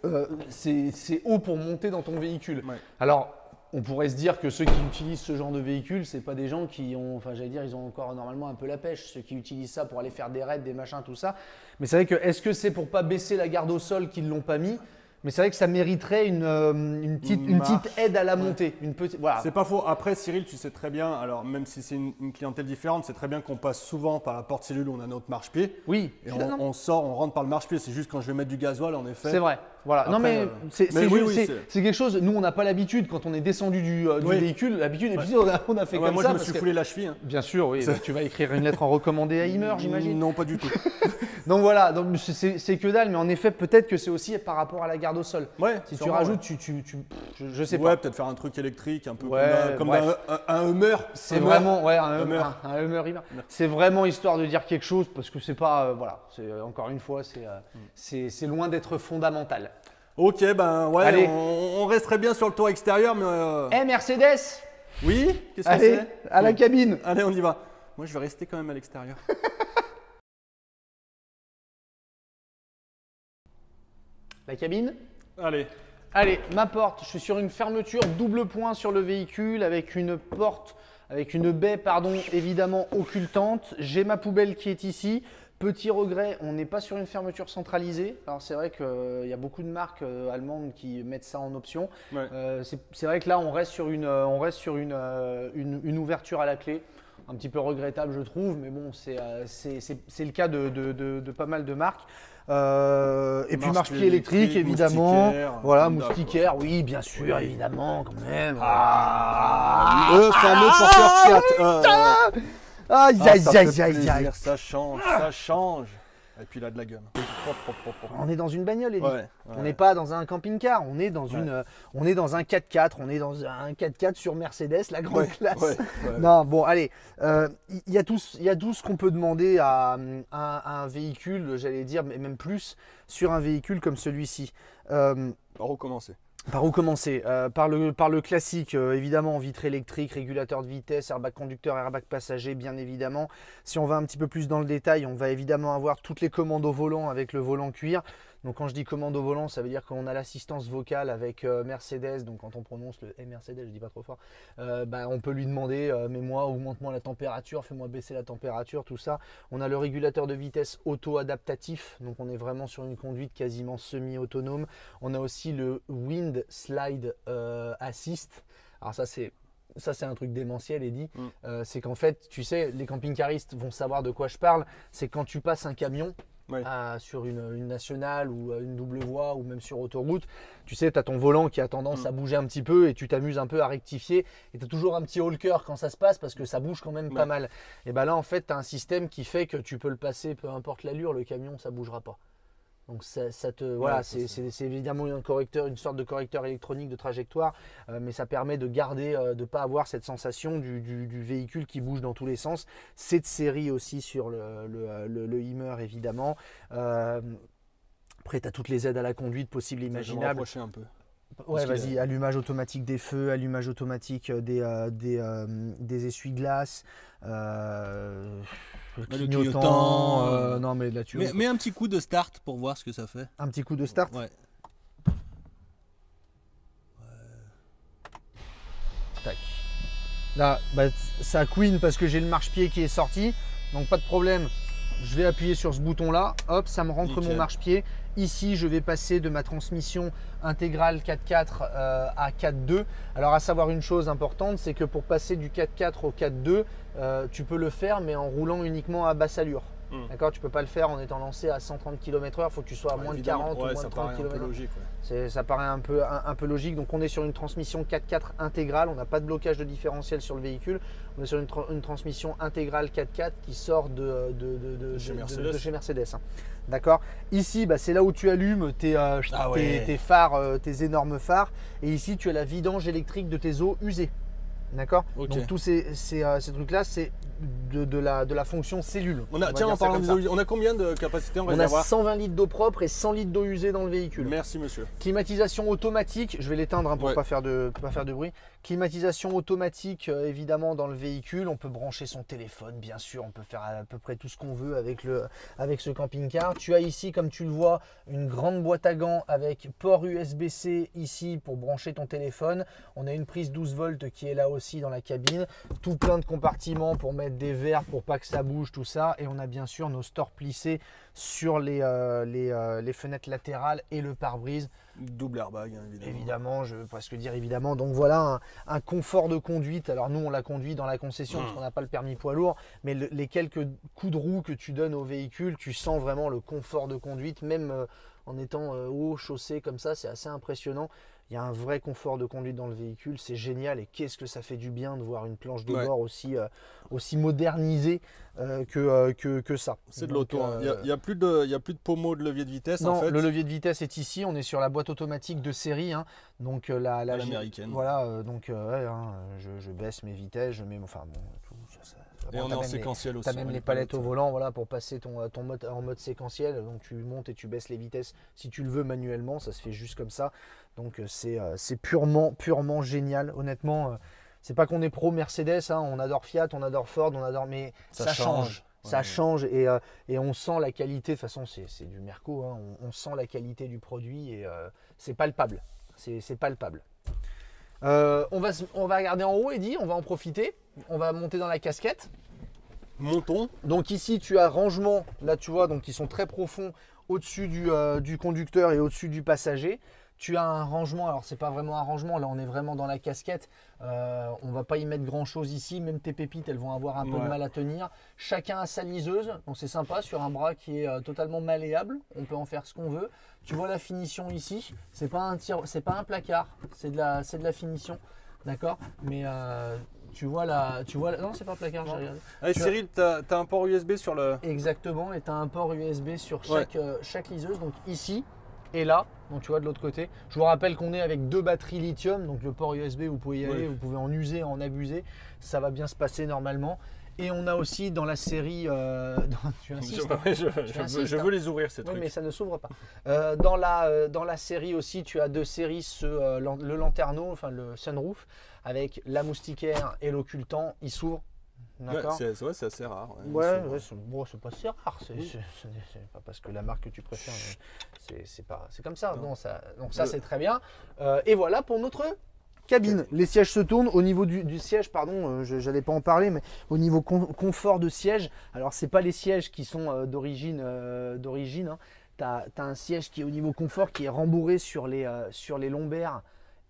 c'est haut pour monter dans ton véhicule. Ouais. Alors, on pourrait se dire que ceux qui utilisent ce genre de véhicule, c'est pas des gens qui ont, enfin j'allais dire, ils ont encore normalement un peu la pêche, ceux qui utilisent ça pour aller faire des raids, des machins, tout ça. Mais c'est vrai que, est-ce que c'est pour pas baisser la garde au sol qu'ils l'ont pas mis? Mais c'est vrai que ça mériterait une petite aide à la montée. Voilà. C'est pas faux. Après, Cyril, tu sais très bien, alors même si c'est une clientèle différente, c'est très bien qu'on passe souvent par la porte cellule où on a notre marche-pied. Oui. Et on sort, on rentre par le marche-pied. C'est juste quand je vais mettre du gasoil, en effet. C'est vrai. Voilà. Après, non mais c'est quelque chose. Nous, on n'a pas l'habitude quand on est descendu du véhicule. L'habitude, on a fait comme moi, ça. je me suis foulé la cheville. Hein. Bien sûr, oui. Tu vas écrire une lettre en recommandé à Imer, j'imagine. Non, pas du tout. Donc voilà. Donc c'est que dalle. Mais en effet, peut-être que c'est aussi par rapport à la garde au sol. Ouais. Si tu rajoutes, je sais pas. Ouais, peut-être faire un truc électrique, un peu comme un Hummer. C'est vraiment, un Hummer. C'est vraiment histoire de dire quelque chose parce que c'est pas, voilà, c'est encore une fois, c'est loin d'être fondamental. Ok, ben ouais, allez. On resterait bien sur le toit extérieur, mais. Mercedes. Oui. Qu'est-ce que c'est? À la cabine. Allez, on y va. Moi, je vais rester quand même à l'extérieur. La cabine. Allez, ma porte, je suis sur une fermeture double point sur le véhicule avec une porte, avec une baie, évidemment occultante. J'ai ma poubelle qui est ici. Petit regret, on n'est pas sur une fermeture centralisée. Alors c'est vrai qu'il y a beaucoup de marques allemandes qui mettent ça en option. Ouais. C'est vrai que là, on reste sur une ouverture à la clé. Un petit peu regrettable, je trouve, mais bon, c'est le cas de pas mal de marques. Et puis marche-pied électrique, évidemment. Moustiquaire, voilà, moustiquaire, oui, bien sûr, évidemment, quand même. Le fameux porteur Fiat. Aïe. Ça change. Et puis il a de la gueule. On est dans une bagnole, Eddie. Ouais. On n'est pas dans un camping-car, on est dans on est dans un 4x4, on est dans un 4x4 sur Mercedes, la grande classe. Ouais. Non, bon, allez, il y a tout ce qu'on peut demander à un véhicule, j'allais dire, mais même plus, sur un véhicule comme celui-ci. Par où commencer? Par le classique, évidemment, vitre électrique, régulateur de vitesse, airbag conducteur, airbag passager, bien évidemment. Si on va un petit peu plus dans le détail, on va évidemment avoir toutes les commandes au volant avec le volant cuir. Donc quand je dis commande au volant, ça veut dire qu'on a l'assistance vocale avec Mercedes. Donc quand on prononce le Mercedes, je dis pas trop fort, on peut lui demander mets-moi, augmente-moi la température, fais-moi baisser la température, tout ça. On a le régulateur de vitesse auto-adaptatif. Donc on est vraiment sur une conduite quasiment semi-autonome. On a aussi le Wind Slide Assist. Alors ça c'est un truc démentiel, Eddy. C'est qu'en fait, tu sais, les camping-caristes vont savoir de quoi je parle. C'est quand tu passes un camion Ouais. sur une nationale ou une double voie ou même sur autoroute, tu sais, tu as ton volant qui a tendance à bouger un petit peu et tu t'amuses un peu à rectifier et tu as toujours un petit haut-le-cœur quand ça se passe parce que ça bouge quand même pas mal. Et bien là, en fait, tu as un système qui fait que tu peux le passer, peu importe l'allure, le camion, ça bougera pas. Donc voilà, c'est évidemment une sorte de correcteur électronique de trajectoire, mais ça permet de garder, de ne pas avoir cette sensation du véhicule qui bouge dans tous les sens. C'est de série aussi sur le Hummer évidemment. Après, tu as toutes les aides à la conduite possibles et Je vais me imaginables. rapprocher un peu. Ouais, Parce qu'il vas-y, allumage automatique des feux, allumage automatique des essuie-glaces, clignotant. Non, mais là, tu vois, Mets un petit coup de start pour voir ce que ça fait. un petit coup de start. Ouais. Tac. Là, bah, ça couine parce que j'ai le marchepied qui est sorti. Donc, pas de problème. Je vais appuyer sur ce bouton-là. Hop, ça me rentre Nickel. mon marchepied. Ici, je vais passer de ma transmission intégrale 4x4 à 4x2. Alors, à savoir une chose importante, c'est que pour passer du 4x4 au 4x2, tu peux le faire, mais en roulant uniquement à basse allure. D'accord, tu peux pas le faire en étant lancé à 130 km/h. Il faut que tu sois à moins de 40 ou moins de 30 km/h. Logique. Ça paraît un peu logique. Donc on est sur une transmission 4x4 intégrale. On n'a pas de blocage de différentiel sur le véhicule. On est sur une transmission intégrale 4x4 qui sort de chez Mercedes. Hein. D'accord. Ici, bah, c'est là où tu allumes tes phares, tes énormes phares. Et ici, tu as la vidange électrique de tes eaux usées. D'accord. Ok. Donc tous ces trucs-là, c'est de la fonction cellule. Tiens, en parlant des eaux usées, on a combien de capacité en On a réservoir? 120 litres d'eau propre et 100 litres d'eau usée dans le véhicule. Merci monsieur. Climatisation automatique, je vais l'éteindre pour pas faire de bruit. Climatisation automatique évidemment dans le véhicule. On peut brancher son téléphone, bien sûr. On peut faire à peu près tout ce qu'on veut avec ce camping-car. Tu as ici, comme tu le vois, une grande boîte à gants avec port USB-C ici pour brancher ton téléphone. On a une prise 12 volts qui est là aussi dans la cabine. Tout plein de compartiments pour mettre des verres pour pas que ça bouge, tout ça. Et on a bien sûr nos stores plissés sur les fenêtres latérales et le pare-brise. Double airbag, hein, évidemment. Évidemment, je veux presque dire évidemment. Donc voilà un confort de conduite. Alors nous, on l'a conduit dans la concession parce qu'on n'a pas le permis poids lourd. Mais les quelques coups de roue que tu donnes au véhicule, tu sens vraiment le confort de conduite. Même en étant haut, chaussé comme ça, c'est assez impressionnant. Il y a un vrai confort de conduite dans le véhicule. C'est génial. Et qu'est-ce que ça fait du bien de voir une planche de bord aussi modernisée que ça. C'est de l'auto. Il n'y a plus de pommeau de levier de vitesse. Non, en fait. le levier de vitesse est ici. On est sur la boîte automatique de série. Hein. Donc l'américaine. Voilà. Je baisse mes vitesses. Je mets. Enfin bon. Et on est en séquentiel aussi. Tu as même les palettes au volant, voilà, pour passer ton mode en mode séquentiel. Donc tu montes et tu baisses les vitesses si tu le veux manuellement. Ça se fait juste comme ça. Donc c'est purement génial. Honnêtement, c'est pas qu'on est pro Mercedes. Hein. On adore Fiat, on adore Ford, mais ça change. Ça change et on sent la qualité. De toute façon, c'est du Merco. Hein. On sent la qualité du produit et c'est palpable. C'est palpable. On va regarder en haut, Eddy, on va en profiter. On va monter dans la casquette. Montons. Donc ici, tu as rangement, là tu vois, donc ils sont très profonds au-dessus du conducteur et au-dessus du passager. Tu as un rangement, alors c'est pas vraiment un rangement, là on est vraiment dans la casquette. On va pas y mettre grand chose ici, même tes pépites elles vont avoir un peu de mal à tenir. Chacun a sa liseuse, donc c'est sympa sur un bras qui est totalement malléable. On peut en faire ce qu'on veut. Tu vois la finition ici, c'est pas un placard, c'est de la finition, d'accord. Mais tu vois non c'est pas un placard, j'ai regardé. Allez Cyril, tu as un port USB sur le. Exactement, et tu as un port USB sur chaque liseuse, donc ici et là. Donc tu vois de l'autre côté. Je vous rappelle qu'on est avec 2 batteries lithium, donc le port USB vous pouvez y aller, vous pouvez en user, en abuser, ça va bien se passer normalement. Et on a aussi dans la série, tu insistes, je veux les ouvrir ces trucs. Oui, mais ça ne s'ouvre pas. Dans la série aussi, tu as 2 séries, le lanterneau, enfin le sunroof, avec la moustiquaire et l'occultant, il s'ouvre. D'accord. C'est assez rare. C'est pas si rare. C'est pas parce que la marque que tu préfères. C'est comme ça. Non, donc ça c'est très bien. Et voilà pour notre cabine. Les sièges se tournent. Au niveau du siège, pardon, je n'allais pas en parler, mais au niveau confort de siège, alors c'est pas les sièges qui sont d'origine. Hein. Tu as un siège qui est au niveau confort, qui est rembourré sur les lombaires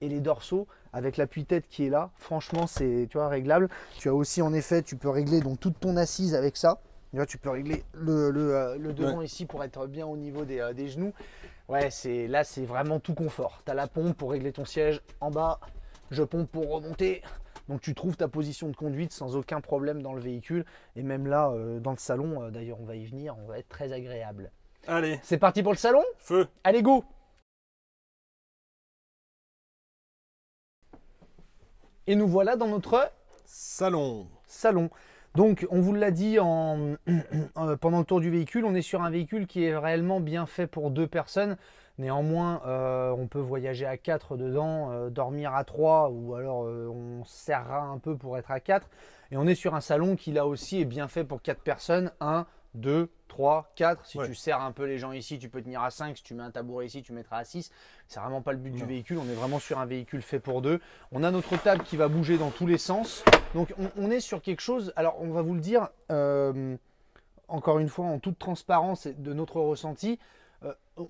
et les dorsaux avec l'appui-tête qui est là. Franchement, c'est réglable. Tu as aussi en effet, tu peux régler donc toute ton assise avec ça. Tu vois, tu peux régler le devant ici pour être bien au niveau des genoux. Ouais, là, c'est vraiment tout confort. Tu as la pompe pour régler ton siège en bas. Je pompe pour remonter. Donc, tu trouves ta position de conduite sans aucun problème dans le véhicule. Et même là, dans le salon, d'ailleurs, on va y venir, on va être très agréable. Allez, C'est parti pour le salon? feu. Allez, go! Et nous voilà dans notre Salon. salon. Donc, on vous l'a dit pendant le tour du véhicule, on est sur un véhicule qui est réellement bien fait pour 2 personnes. Néanmoins, on peut voyager à 4 dedans, dormir à 3 ou alors on serrera un peu pour être à 4. Et on est sur un salon qui là aussi est bien fait pour 4 personnes. 1, 2, 3, 4. Si tu serres un peu les gens ici, tu peux tenir à 5. Si tu mets un tabouret ici, tu mettras à 6. C'est vraiment pas le but du véhicule. On est vraiment sur un véhicule fait pour 2. On a notre table qui va bouger dans tous les sens. Donc on est sur quelque chose, alors on va vous le dire, encore une fois en toute transparence de notre ressenti,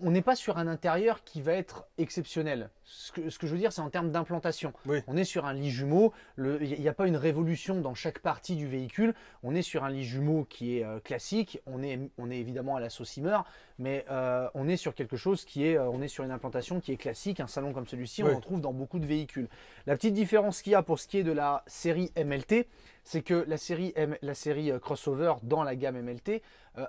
on n'est pas sur un intérieur qui va être exceptionnel. Ce que je veux dire, c'est en termes d'implantation. Oui. On est sur un lit jumeau, il n'y a pas une révolution dans chaque partie du véhicule. On est sur un lit jumeau qui est classique, on est évidemment à la Saucimer, mais on est sur quelque chose on est sur une implantation qui est classique. Un salon comme celui-ci, on en trouve dans beaucoup de véhicules. La petite différence qu'il y a pour ce qui est de la série MLT, c'est que la série crossover dans la gamme MLT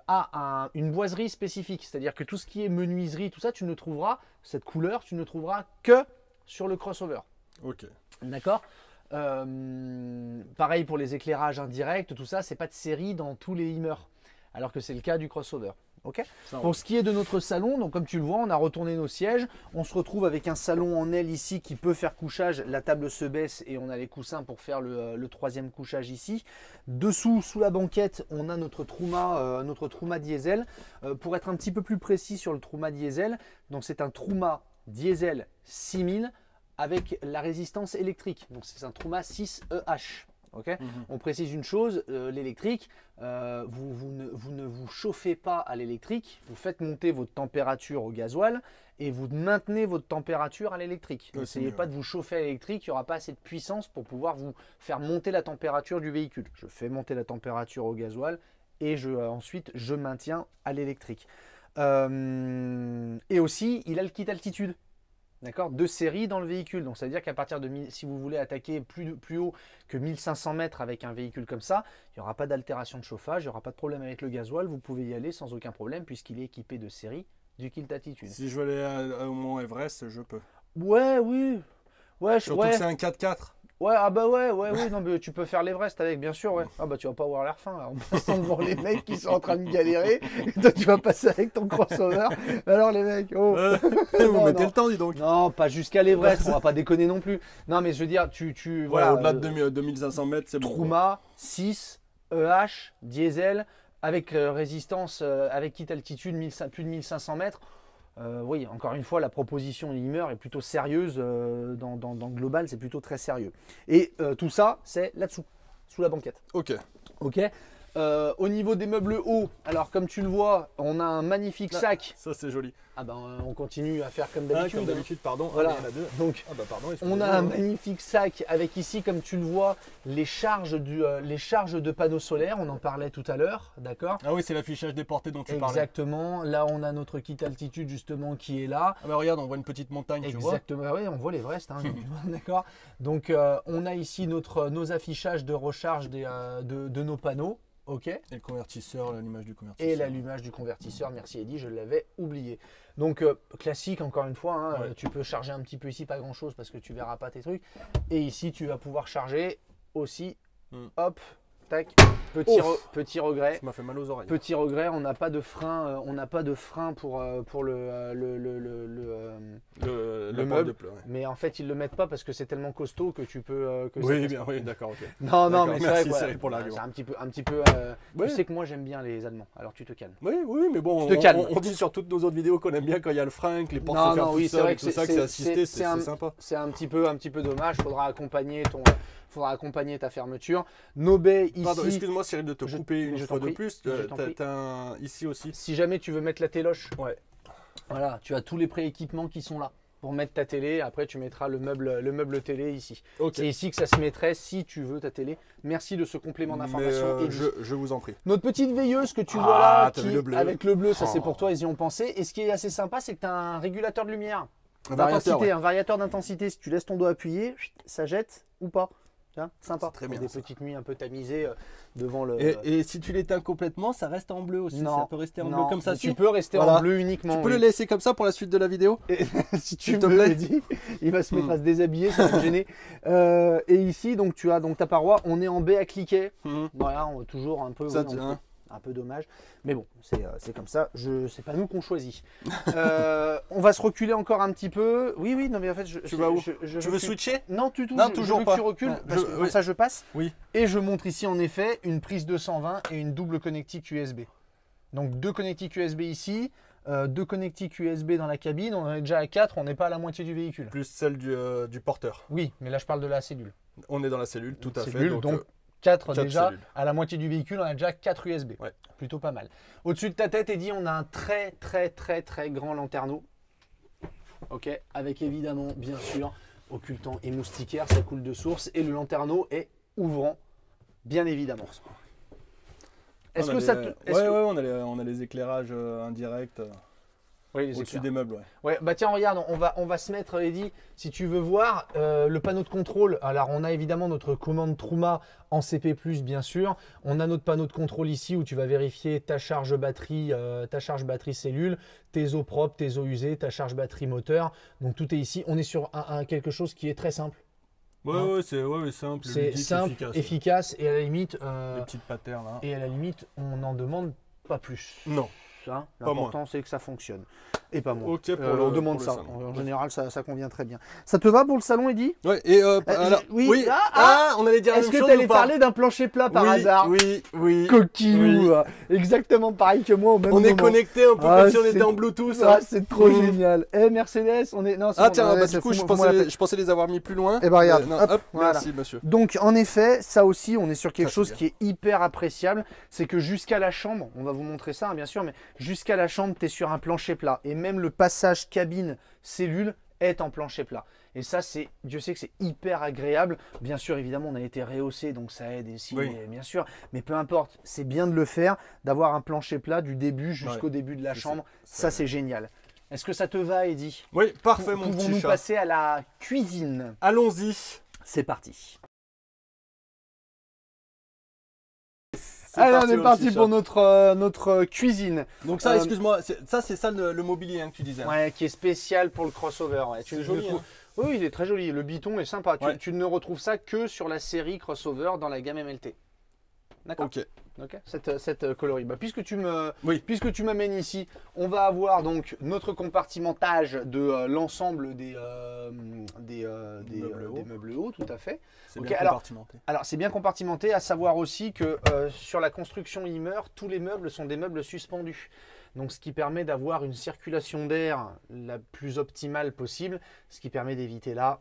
a une boiserie spécifique. C'est-à-dire que tout ce qui est menuiserie, tout ça, tu ne trouveras, cette couleur, tu ne trouveras que sur le crossover. Ok. D'accord. Pareil pour les éclairages indirects, tout ça, c'est pas de série dans tous les Hummer, alors que c'est le cas du crossover. Okay. Pour ce qui est de notre salon, donc comme tu le vois, on a retourné nos sièges. On se retrouve avec un salon en aile ici qui peut faire couchage. La table se baisse et on a les coussins pour faire le 3e couchage ici. Dessous, sous la banquette, on a notre Truma diesel. Pour être un petit peu plus précis sur le Truma diesel, donc c'est un Truma diesel 6000 avec la résistance électrique. Donc c'est un Truma 6EH. Okay. On précise une chose, l'électrique, vous ne vous chauffez pas à l'électrique, vous faites monter votre température au gasoil et vous maintenez votre température à l'électrique. N'essayez pas de vous chauffer à l'électrique, il n'y aura pas assez de puissance pour pouvoir vous faire monter la température du véhicule. Je fais monter la température au gasoil et ensuite je maintiens à l'électrique. Et aussi, il a le kit altitude. D'accord, de série dans le véhicule. Donc ça veut dire qu'à partir de si vous voulez attaquer plus haut que 1500 mètres avec un véhicule comme ça, il n'y aura pas d'altération de chauffage, il n'y aura pas de problème avec le gasoil, vous pouvez y aller sans aucun problème puisqu'il est équipé de série du kit altitude. Si je veux aller au Mont Everest, je peux. Ouais, oui. Ouais, surtout que c'est un 4x4. Ouais, ah bah ouais, oui, non, mais tu peux faire l'Everest avec, bien sûr, ouais. Ah bah tu vas pas avoir l'air fin, là. En passant devant les mecs qui sont en train de galérer, et toi tu vas passer avec ton crossover. Alors les mecs, oh. Vous mettez le temps, dis donc. Non, pas jusqu'à l'Everest, on va pas déconner non plus. Non, mais je veux dire, voilà. Au-delà de 2500 mètres, c'est bon. Truma 6 EH diesel avec résistance, avec kit altitude plus de 1500 mètres. Oui, encore une fois, la proposition Hummer est plutôt sérieuse dans le global, c'est plutôt très sérieux. Et tout ça, c'est là-dessous, sous la banquette. Ok. Au niveau des meubles hauts, alors comme tu le vois, on a un magnifique sac. Ça, c'est joli. Ah ben, on continue à faire comme d'habitude. Comme d'habitude, pardon. Voilà. Ah, il y en a deux. Donc, ah bah pardon, on a un magnifique sac avec ici, comme tu le vois, les charges de panneaux solaires. On en parlait tout à l'heure, d'accord? Ah oui, c'est l'affichage des portées dont tu parlais. Exactement. Là, on a notre kit altitude justement qui est là. Ah bah regarde, on voit une petite montagne, tu vois. Exactement. Oui, on voit l'Everest, hein, d'accord. Donc, on a ici nos affichages de recharge de nos panneaux. Ok. Et le convertisseur, l'allumage du convertisseur. Et l'allumage du convertisseur, merci Eddy, je l'avais oublié. Donc classique encore une fois, hein, tu peux charger un petit peu ici, pas grand chose parce que tu verras pas tes trucs. Et ici tu vas pouvoir charger aussi, hop, tac, petit regret. Ça m'a fait mal aux oreilles. Petit regret, on n'a pas de frein, pour le meuble. Mais en fait ils le mettent pas parce que c'est tellement costaud que tu peux. Oui, d'accord, ok. Non, mais c'est vrai pour c'est un petit peu. Tu sais que moi j'aime bien les Allemands, alors tu te calmes. Oui, mais bon, on dit sur toutes nos autres vidéos qu'on aime bien quand il y a le frein, que les portes se ferment toutes seules, tout ça, que c'est assisté, c'est sympa. C'est un petit peu dommage, faudra accompagner ta fermeture. Nos baies ici. Pardon, excuse-moi Cyril de te couper une fois de plus. Ici aussi. Si jamais tu veux mettre la téloche, ouais. Voilà, tu as tous les prééquipements qui sont là. pour mettre ta télé. Après, tu mettras le meuble télé ici. Ok. C'est ici que ça se mettrait si tu veux ta télé. Merci de ce complément d'information. Mais, Eddy. je vous en prie. Notre petite veilleuse que tu Ah, vois là, t'as vu le bleu. avec le bleu, ça c'est Oh. pour toi, ils y ont pensé. Et ce qui est assez sympa, c'est que tu as un régulateur de lumière. Un variateur, D'intensité, ouais. un variateur d'intensité. Si tu laisses ton doigt appuyé, ça jette ou pas. Tiens, sympa. C'est très bien, Des ça. petites nuits un peu tamisées devant le. Et si tu l'éteins complètement, ça reste en bleu aussi. Non, Ça peut rester en bleu non, comme ça. tu Si peux rester Voilà. en bleu uniquement. Tu peux oui. le laisser comme ça pour la suite de la vidéo? Et si tu S'il te veux, plaît. Eddy, il va se mettre à se déshabiller, ça va me gêner. Et ici, donc tu as donc ta paroi. On est en baie à cliquet. Mhm. Voilà, on toujours un peu. Ça oui, tient. un peu dommage, mais bon, c'est comme ça. C'est pas nous qu'on choisit. On va se reculer encore un petit peu. Oui, non, mais en fait, Tu vas où? je Tu veux veux que- switcher? Non, du tout. Non, je toujours veux pas. que tu recules Non, parce que oui. comme ça, je passe. Oui. Et je montre ici en effet une prise 220 et une double connectique USB. Donc deux connectiques USB ici, deux connectiques USB dans la cabine. On en est déjà à 4, on n'est pas à la moitié du véhicule. Plus celle du porteur. Oui, mais là je parle de la cellule. On est dans la cellule, tout à fait. Cellule, donc euh, 4 quatre déjà, cellules. à la moitié du véhicule, on a déjà 4 USB. Ouais. Plutôt pas mal. Au-dessus de ta tête, Eddy, on a un très grand lanterneau. Ok, avec évidemment, bien sûr, occultant et moustiquaire, ça coule de source. Et le lanterneau est ouvrant, bien évidemment. Est-ce on que a ça les- te. est-ce Ouais, que- ouais, on a les éclairages indirects Oui, les au-dessus éclairs. des meubles. Ouais. Ouais, bah tiens, regarde, on va se mettre, Eddy, si tu veux voir le panneau de contrôle. Alors, on a évidemment notre commande Truma en CP+, bien sûr. On a notre panneau de contrôle ici où tu vas vérifier ta charge batterie cellule, tes eaux propres, tes eaux usées, ta charge batterie moteur. Donc, tout est ici. On est sur quelque chose qui est très simple. Ouais, Hein. ouais, c'est simple. C'est ludique, simple, efficace et à la limite, Les petites patterns là. on n'en demande pas plus. Non. Hein, Pas l'important, c'est que ça fonctionne. Et pas moins. Ok, pour on le- demande pour le ça. salon. En général, ça convient très bien. Ça te va pour le salon, Eddy? Ouais, et alors, oui. on allait dire la Est-ce même que chose tu allais ou pas? parler d'un plancher plat par Oui, hasard? Oui. Coquinou, exactement pareil que moi au même On est moment. connecté un peu Ah, comme si on c'est- était en Bluetooth. Ah, hein. c'est trop Mhm. génial. Eh, Mercedes, on est. Non, c'est Ah bon, tiens, ouais, bah, c'est du coup, fou, fous-moi la tête. je pensais les avoir mis plus loin. Eh ben, regarde, Non, hop, voilà. merci monsieur. Donc, en effet, ça aussi, on est sur quelque Ça, c'est chose bien. qui est hyper appréciable. C'est que jusqu'à la chambre, on va vous montrer ça, hein, bien sûr, mais jusqu'à la chambre, tu es sur un plancher plat. Et même le passage cabine-cellule est en plancher plat. Et ça, Dieu sait que c'est hyper agréable. Bien sûr, évidemment, on a été rehaussé, donc ça aide aussi, Oui. bien sûr. Mais peu importe, c'est bien de le faire, d'avoir un plancher plat du début jusqu'au Ouais. début de la C'est- chambre. c'est- Ça, c'est génial. Est-ce que ça te va, Eddy? Oui, parfait mon petit Pouvons-nous chat. passer à la cuisine? Allons-y. C'est parti. C'est Allez, on est mon parti petit pour chat. notre cuisine. Donc ça, Euh, excuse-moi, c'est ça le mobilier hein, que tu disais. Ouais, qui est spécial pour le crossover. Ouais. C'est joli, hein. Oui, il est très joli. Le biton est sympa. Ouais. Tu ne retrouves ça que sur la série crossover dans la gamme MLT. D'accord. Ok. Ok. Cette coloris. Bah, puisque Oui. tu m'amènes ici, on va avoir donc notre compartimentage de l'ensemble des meubles hauts, tout à fait. C'est Ok, bien alors- compartimenté. Alors, c'est bien compartimenté, à savoir aussi que sur la construction Imer, tous les meubles sont des meubles suspendus. Donc, ce qui permet d'avoir une circulation d'air la plus optimale possible, ce qui permet d'éviter là.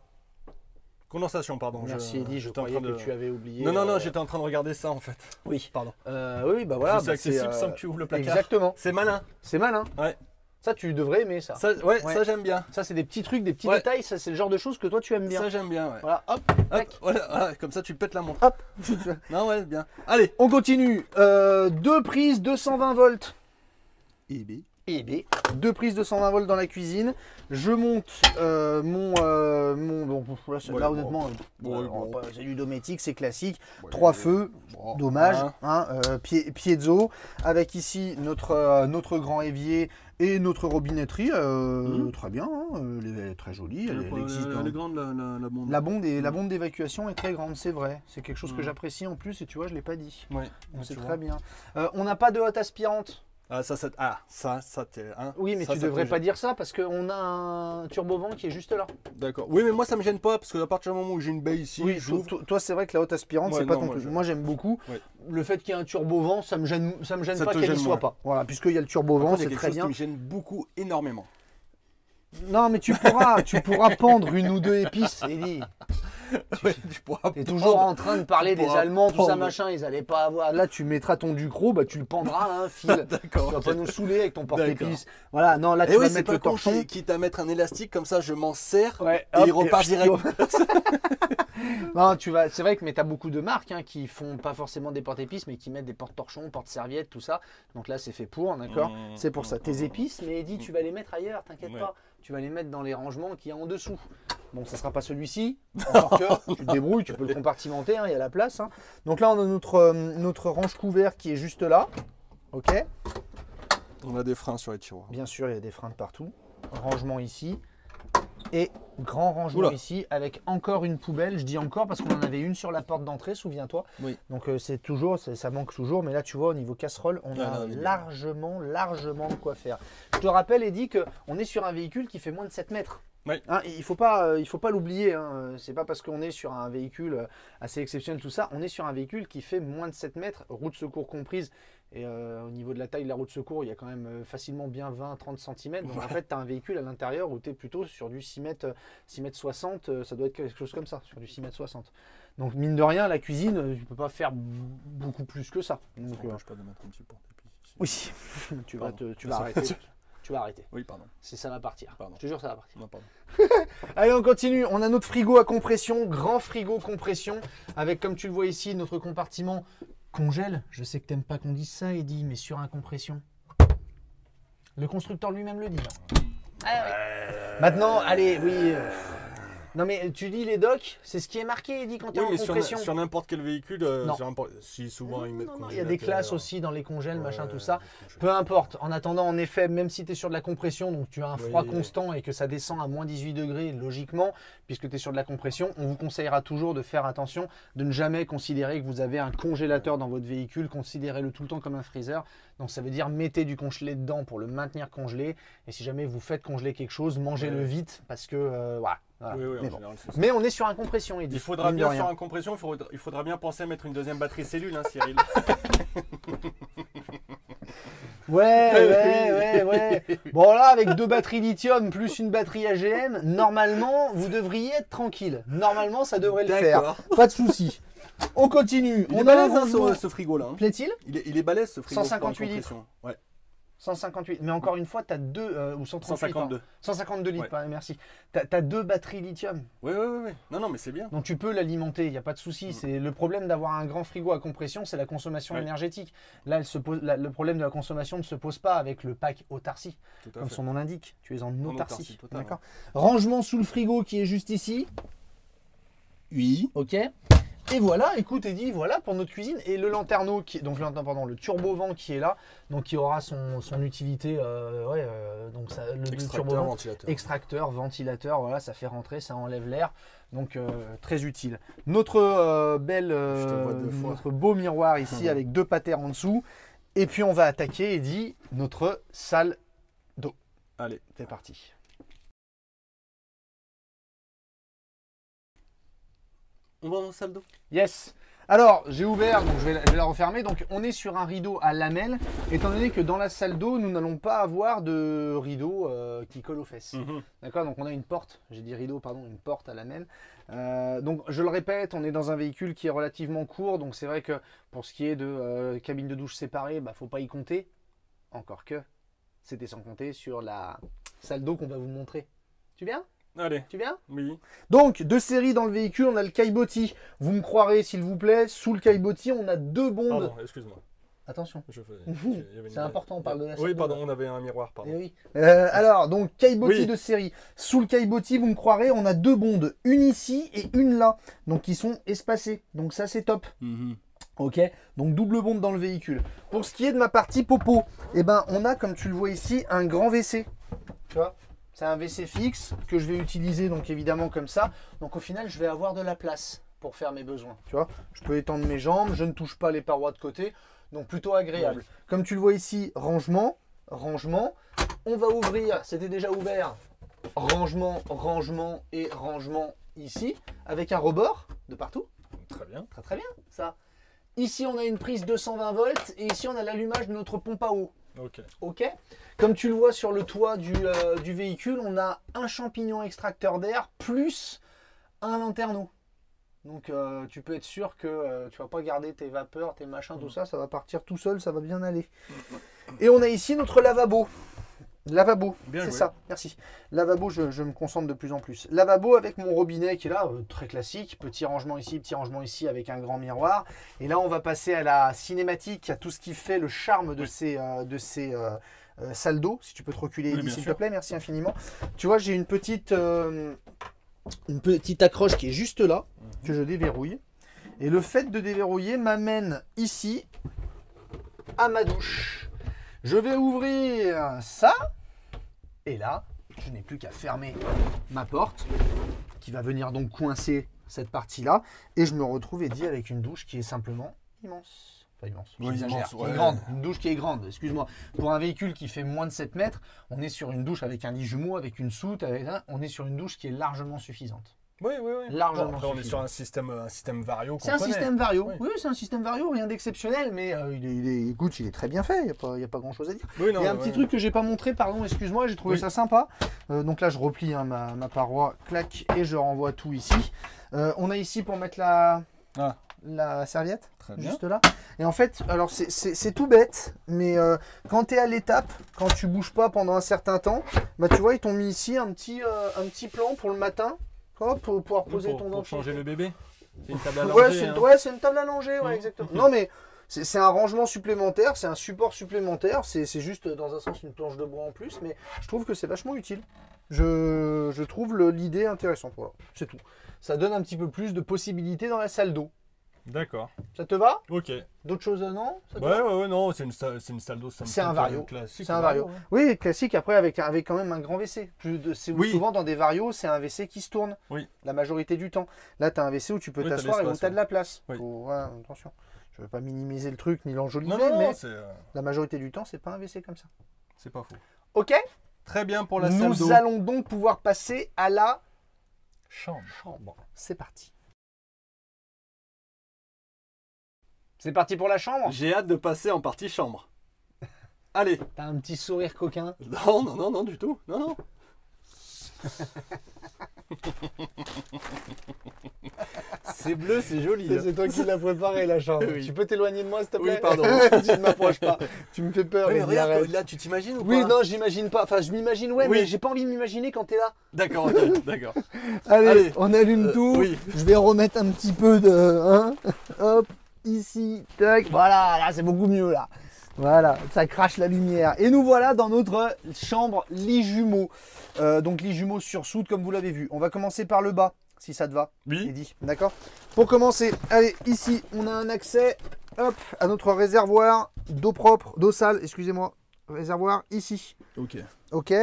Condensation, pardon. Merci Eddy, je j'étais en croyais train que de- tu avais oublié. Non, j'étais en train de regarder ça en fait. Oui. Pardon. Oui, bah voilà. C'est bah, accessible sans que tu ouvres le placard. Exactement. C'est malin. C'est malin. Ouais. Ça, tu devrais aimer ça. Ça, Ouais. ça j'aime bien. Ça, c'est des petits trucs, des petits Ouais. détails. Ça, c'est le genre de choses que toi, tu aimes bien. Ça j'aime bien. Ouais. Voilà, hop, Hop, tac. voilà, comme ça tu pètes la montre. Hop. Non ouais, bien. Allez. On continue. Deux prises 220 volts. Eh bien, deux prises 220 volts dans la cuisine. Je monte bon, là, celle-là, Ouais, honnêtement, bon. c'est du dométique, c'est classique. Ouais, 3 ouais. feux, Bon, dommage. hein. Piezo, avec ici notre grand évier et notre robinetterie. Très bien, hein, elle est très jolie. Elle existe dans- Elle est grande la bombe. La bombe d'évacuation est très grande, c'est vrai. C'est quelque chose que j'apprécie en plus et tu vois, je ne l'ai pas dit. Ouais. Donc, c'est tu très vois. bien. On n'a pas de hotte aspirante. Ah ça t'es. Hein, Oui, mais ça, tu ça devrais te pas gêne. dire ça parce qu'on a un turbovent qui est juste là. D'accord. Oui, mais moi ça me gêne pas parce que à partir du moment où j'ai une baie ici, Oui, j'ouvre. toi c'est vrai que la haute aspirante, Ouais, c'est pas non, ton moi, truc. je- Moi j'aime beaucoup. Ouais. Le fait qu'il y ait un turbovent, ça me gêne Ça pas te qu'elle gêne n'y soit moins. pas. Voilà, puisqu'il y a le Par turbovent, contre, il y a c'est quelque très chose bien. qui me gêne beaucoup, énormément. Non, mais tu pourras pendre une ou deux épices, Eddy. Ouais, tu pourras T'es toujours en train de parler des pourras Allemands, tout ça pendre. machin, ils allaient pas avoir. Là, tu mettras ton Ducros, bah tu le pendras à un fil. D'accord. Tu vas pas nous saouler avec ton porte-épices. D'accord. Voilà, non, là tu Et vas oui, c'est mettre pas le con, torchon. quitte à mettre un élastique, comme ça je m'en sers Ouais, et hop, il repart direct. Non, tu vas. C'est vrai que mais t'as beaucoup de marques hein, qui font pas forcément des porte-épices, mais qui mettent des porte-torchons, porte-serviettes, tout ça. Donc là, c'est fait pour, d'accord. C'est pour ça. Tes épices, mais Eddy, tu vas les mettre ailleurs, t'inquiète Ouais. pas. Tu vas les mettre dans les rangements qu'il y a en dessous. Bon, ça sera pas celui-ci. Encore que tu te débrouilles, tu peux le compartimenter, hein, il y a la place. Hein. Donc là, on a notre range couvert qui est juste là. Ok. On a des freins sur les tiroirs. Bien sûr, il y a des freins de partout. Rangement ici. Et grand rangement Oula. ici avec encore une poubelle. Je dis encore parce qu'on en avait une sur la porte d'entrée, souviens-toi. Oui. Donc c'est toujours, ça manque toujours. Mais là, tu vois, au niveau casserole, on a non, on est bien. largement de quoi faire. Je te rappelle, Eddy, qu'on est sur un véhicule qui fait moins de 7 mètres. Oui. Hein, il faut pas l'oublier. Hein. C'est pas parce qu'on est sur un véhicule assez exceptionnel, tout ça. On est sur un véhicule qui fait moins de 7 mètres, roue de secours comprise. Et au niveau de la taille de la roue de secours, il y a quand même facilement bien 20-30 cm. Donc en fait, tu as un véhicule à l'intérieur où tu es plutôt sur du 6 mètres 60. Ça doit être quelque chose comme ça, sur du 6 mètres 60. Donc mine de rien, la cuisine, tu peux pas faire beaucoup plus que ça. Donc, Ça m'empêche pas de mettre un petit porte-épices ici. oui, tu vas Pardon. arrêter. Tu vas arrêter. Oui, pardon. Ça va partir. Pardon. Je te jure, ça va partir. Non, pardon. Allez, on continue. On a notre frigo à compression, grand frigo compression, avec, comme tu le vois ici, notre compartiment congèle. Je sais que t'aimes pas qu'on dise ça, Eddy, mais sur un compression. Le constructeur lui-même le dit. Ah, oui. Maintenant, allez, oui. Non, mais tu dis les docs, c'est ce qui est marqué, Eddy, quand tu es Oui, en mais compression. sur n'importe quel véhicule, Non. si souvent ils mettent Non, il y a des classes aussi dans les congèles, Ouais, machin, tout ça. congèles. Peu importe. En attendant, en effet, même si tu es sur de la compression, donc tu as un froid Oui. constant et que ça descend à moins 18 degrés, logiquement, puisque tu es sur de la compression, on vous conseillera toujours de faire attention, de ne jamais considérer que vous avez un congélateur dans votre véhicule. Considérez-le tout le temps comme un freezer. Donc ça veut dire mettez du congelé dedans pour le maintenir congelé. Et si jamais vous faites congeler quelque chose, mangez-le vite parce que voilà. Voilà. Oui, oui, en Mais, bon. général, c'est ça. Mais on est sur un compression, Eddy. Il faudra mine de bien rien. sur un compression, il faudra bien penser à mettre une deuxième batterie cellule, hein, Cyril. Ouais. Bon là, avec 2 batteries lithium plus une batterie AGM, normalement, vous devriez être tranquille. Normalement, ça devrait le faire. D'accord. Pas de souci. On continue. Il est On a un balèze, hein, rangement. ce frigo-là. Hein. Plaît-il Il est balèze, ce frigo. 158 pour la litres. compression. Ouais. 158. Mais encore une fois, tu as 2 ou 138. 152. pardon. 152 litres, Ouais. pardon, merci. Tu as 2 batteries lithium. Oui. Non, mais c'est bien. Donc tu peux l'alimenter, il n'y a pas de souci. C'est le problème d'avoir un grand frigo à compression, c'est la consommation Ouais. énergétique. Là, le problème de la consommation ne se pose pas avec le pack autarcie, Tout à comme fait. son nom l'indique. Tu es en autarcie. autarcie, totalement. D'accord. Rangement sous le frigo qui est juste ici. Oui. Ok. Et voilà, écoute Eddy, voilà pour notre cuisine. Et le lanterneau, le turbovent qui est là, donc qui aura son utilité, donc ça, le Extracteur, turbovent, ventilateur. extracteur, ventilateur, voilà, ça fait rentrer, ça enlève l'air, donc très utile. Notre Je te vois 2 fois. notre beau miroir ici avec 2 patères en dessous. Et puis on va attaquer, Eddy, notre salle d'eau. Allez. C'est parti. On va dans la salle d'eau. Yes. Alors, j'ai ouvert, donc je vais la refermer. Donc, on est sur un rideau à lamelles, étant donné que dans la salle d'eau, nous n'allons pas avoir de rideau qui colle aux fesses. D'accord. Donc, on a une porte, j'ai dit rideau, pardon, une porte à lamelles. Donc, je le répète, on est dans un véhicule qui est relativement court. Donc, c'est vrai que pour ce qui est de cabine de douche séparée, faut pas y compter. Encore que, c'était sans compter sur la salle d'eau qu'on va vous montrer. Tu viens ? Allez. Tu viens ? Oui. Donc, 2 séries dans le véhicule, on a le caillebotis. Vous me croirez, s'il vous plaît, sous le caillebotis, on a 2 bombes. Pardon, excuse-moi. Attention. C'est C'est important, on parle de la Oui, salle pardon, d'eau, on avait un miroir, pardon. Eh oui. Alors, donc, caillebotis Oui. de série. Sous le caillebotis, vous me croirez, on a 2 bondes. Une ici et une là. Donc, qui sont espacées. Donc, ça, c'est top. Ok, donc double bonde dans le véhicule. Pour ce qui est de ma partie popo, on a, comme tu le vois ici, un grand WC. Tu vois ? C'est un WC fixe que je vais utiliser donc évidemment comme ça. Donc au final, je vais avoir de la place pour faire mes besoins. Tu vois, je peux étendre mes jambes, je ne touche pas les parois de côté, donc plutôt agréable. Ouais. Comme tu le vois ici, rangement. On va ouvrir, c'était déjà ouvert. Rangement et rangement ici, avec un rebord de partout. Très bien. Très bien, ça. Ici, on a une prise 220 volts et ici, on a l'allumage de notre pompe à eau. Ok. Ok. Comme tu le vois sur le toit du véhicule, on a un champignon extracteur d'air plus un lanterneau. Donc tu peux être sûr que tu vas pas garder tes vapeurs, tes machins, tout ça, ça va partir tout seul, ça va bien aller. Et on a ici notre lavabo. Lavabo, Bien c'est joué. ça, merci. Lavabo, je me concentre de plus en plus. Lavabo avec mon robinet qui est là, très classique. Petit rangement ici avec un grand miroir. Et là, on va passer à la cinématique, à tout ce qui fait le charme de ces salles d'eau. Si tu peux te reculer, Oui, Eddy, bien s'il te sûr. plaît, merci infiniment. Tu vois, j'ai une petite accroche qui est juste là, que je déverrouille. Et le fait de déverrouiller m'amène ici à ma douche. Je vais ouvrir ça. Et là, je n'ai plus qu'à fermer ma porte, qui va venir donc coincer cette partie-là. Et je me retrouve, Eddy, avec une douche qui est simplement immense. Enfin immense, Oui, j'exagère, immense, qui est ouais. grande. Une douche qui est grande, excuse-moi. Pour un véhicule qui fait moins de 7 mètres, on est sur une douche avec un lit jumeau, avec une soute, on est sur une douche qui est largement suffisante. Oui. Largement Après, on est suffisant. sur un système Vario. C'est un système Vario. Oui. Oui, c'est un système Vario, rien d'exceptionnel, mais écoute, il est très bien fait, il n'y a pas grand-chose à dire. Oui, Il y a un petit truc que j'ai pas montré, pardon, excuse-moi, j'ai trouvé Oui. ça sympa. Donc là, je replie ma paroi, clac, et je renvoie tout ici. On a ici pour mettre la serviette, Très bien. juste là. Et en fait, alors c'est tout bête, mais quand tu es à l'étape, quand tu bouges pas pendant un certain temps, bah tu vois, ils t'ont mis ici un petit plan pour le matin, hop, pour pouvoir poser ton pour changer le bébé. C'est une table à Ouais, langer. c'est une table à langer, ouais, Mhm. exactement. Non, mais c'est un rangement supplémentaire, c'est un support supplémentaire, c'est juste dans un sens une planche de bois en plus, mais je trouve que c'est vachement utile. Je trouve l'idée intéressante, voilà, c'est tout. Ça donne un petit peu plus de possibilités dans la salle d'eau. D'accord. Ça te va? Ok. D'autres choses, non? Ça te va Ouais, non, c'est une salle d'eau. C'est un Vario. Classique. C'est un Vario. ouais. Oui, classique, après avec quand même un grand WC. Oui. Souvent dans des Varios, c'est un WC qui se tourne Oui. la majorité du temps. Là, tu as un WC où tu peux Oui, t'as t'asseoir et où l'espace, tu as de la place. Oui. Ouais, attention. Je ne veux pas minimiser le truc ni l'enjoliver, Non, mais c'est la majorité du temps, c'est pas un WC comme ça. pas faux. Ok? Très bien pour la salle d'eau. Nous allons donc pouvoir passer à la Chambre. chambre. C'est parti. C'est parti pour la chambre? J'ai hâte de passer en partie chambre. Allez. T'as un petit sourire coquin. Non, du tout. Non. C'est bleu, c'est joli. hein. C'est toi qui l'as préparé la chambre. Oui. Tu peux t'éloigner de moi s'il te Oui, plaît? pardon. Tu ne m'approches pas. Tu me fais peur. Ouais, mais Eddy, regarde, arrête. là, tu t'imagines ou Oui, pas? non, j'imagine pas. Enfin, je m'imagine, ouais, Oui. mais j'ai pas envie de m'imaginer quand t'es là. D'accord, ok, d'accord. Allez, on allume tout. Oui. Je vais remettre un petit peu de. Hein, hop, ici, tac. Voilà, là, c'est beaucoup mieux, là. Voilà, ça crache la lumière. Et nous voilà dans notre chambre lit jumeau. Donc, lit jumeau sur soude, comme vous l'avez vu. On va commencer par le bas, si ça te va. Oui. Eddy, d'accord? Pour commencer, allez, ici, on a un accès hop, à notre réservoir d'eau propre, d'eau sale, excusez-moi. Réservoir ici. Ok. Ok.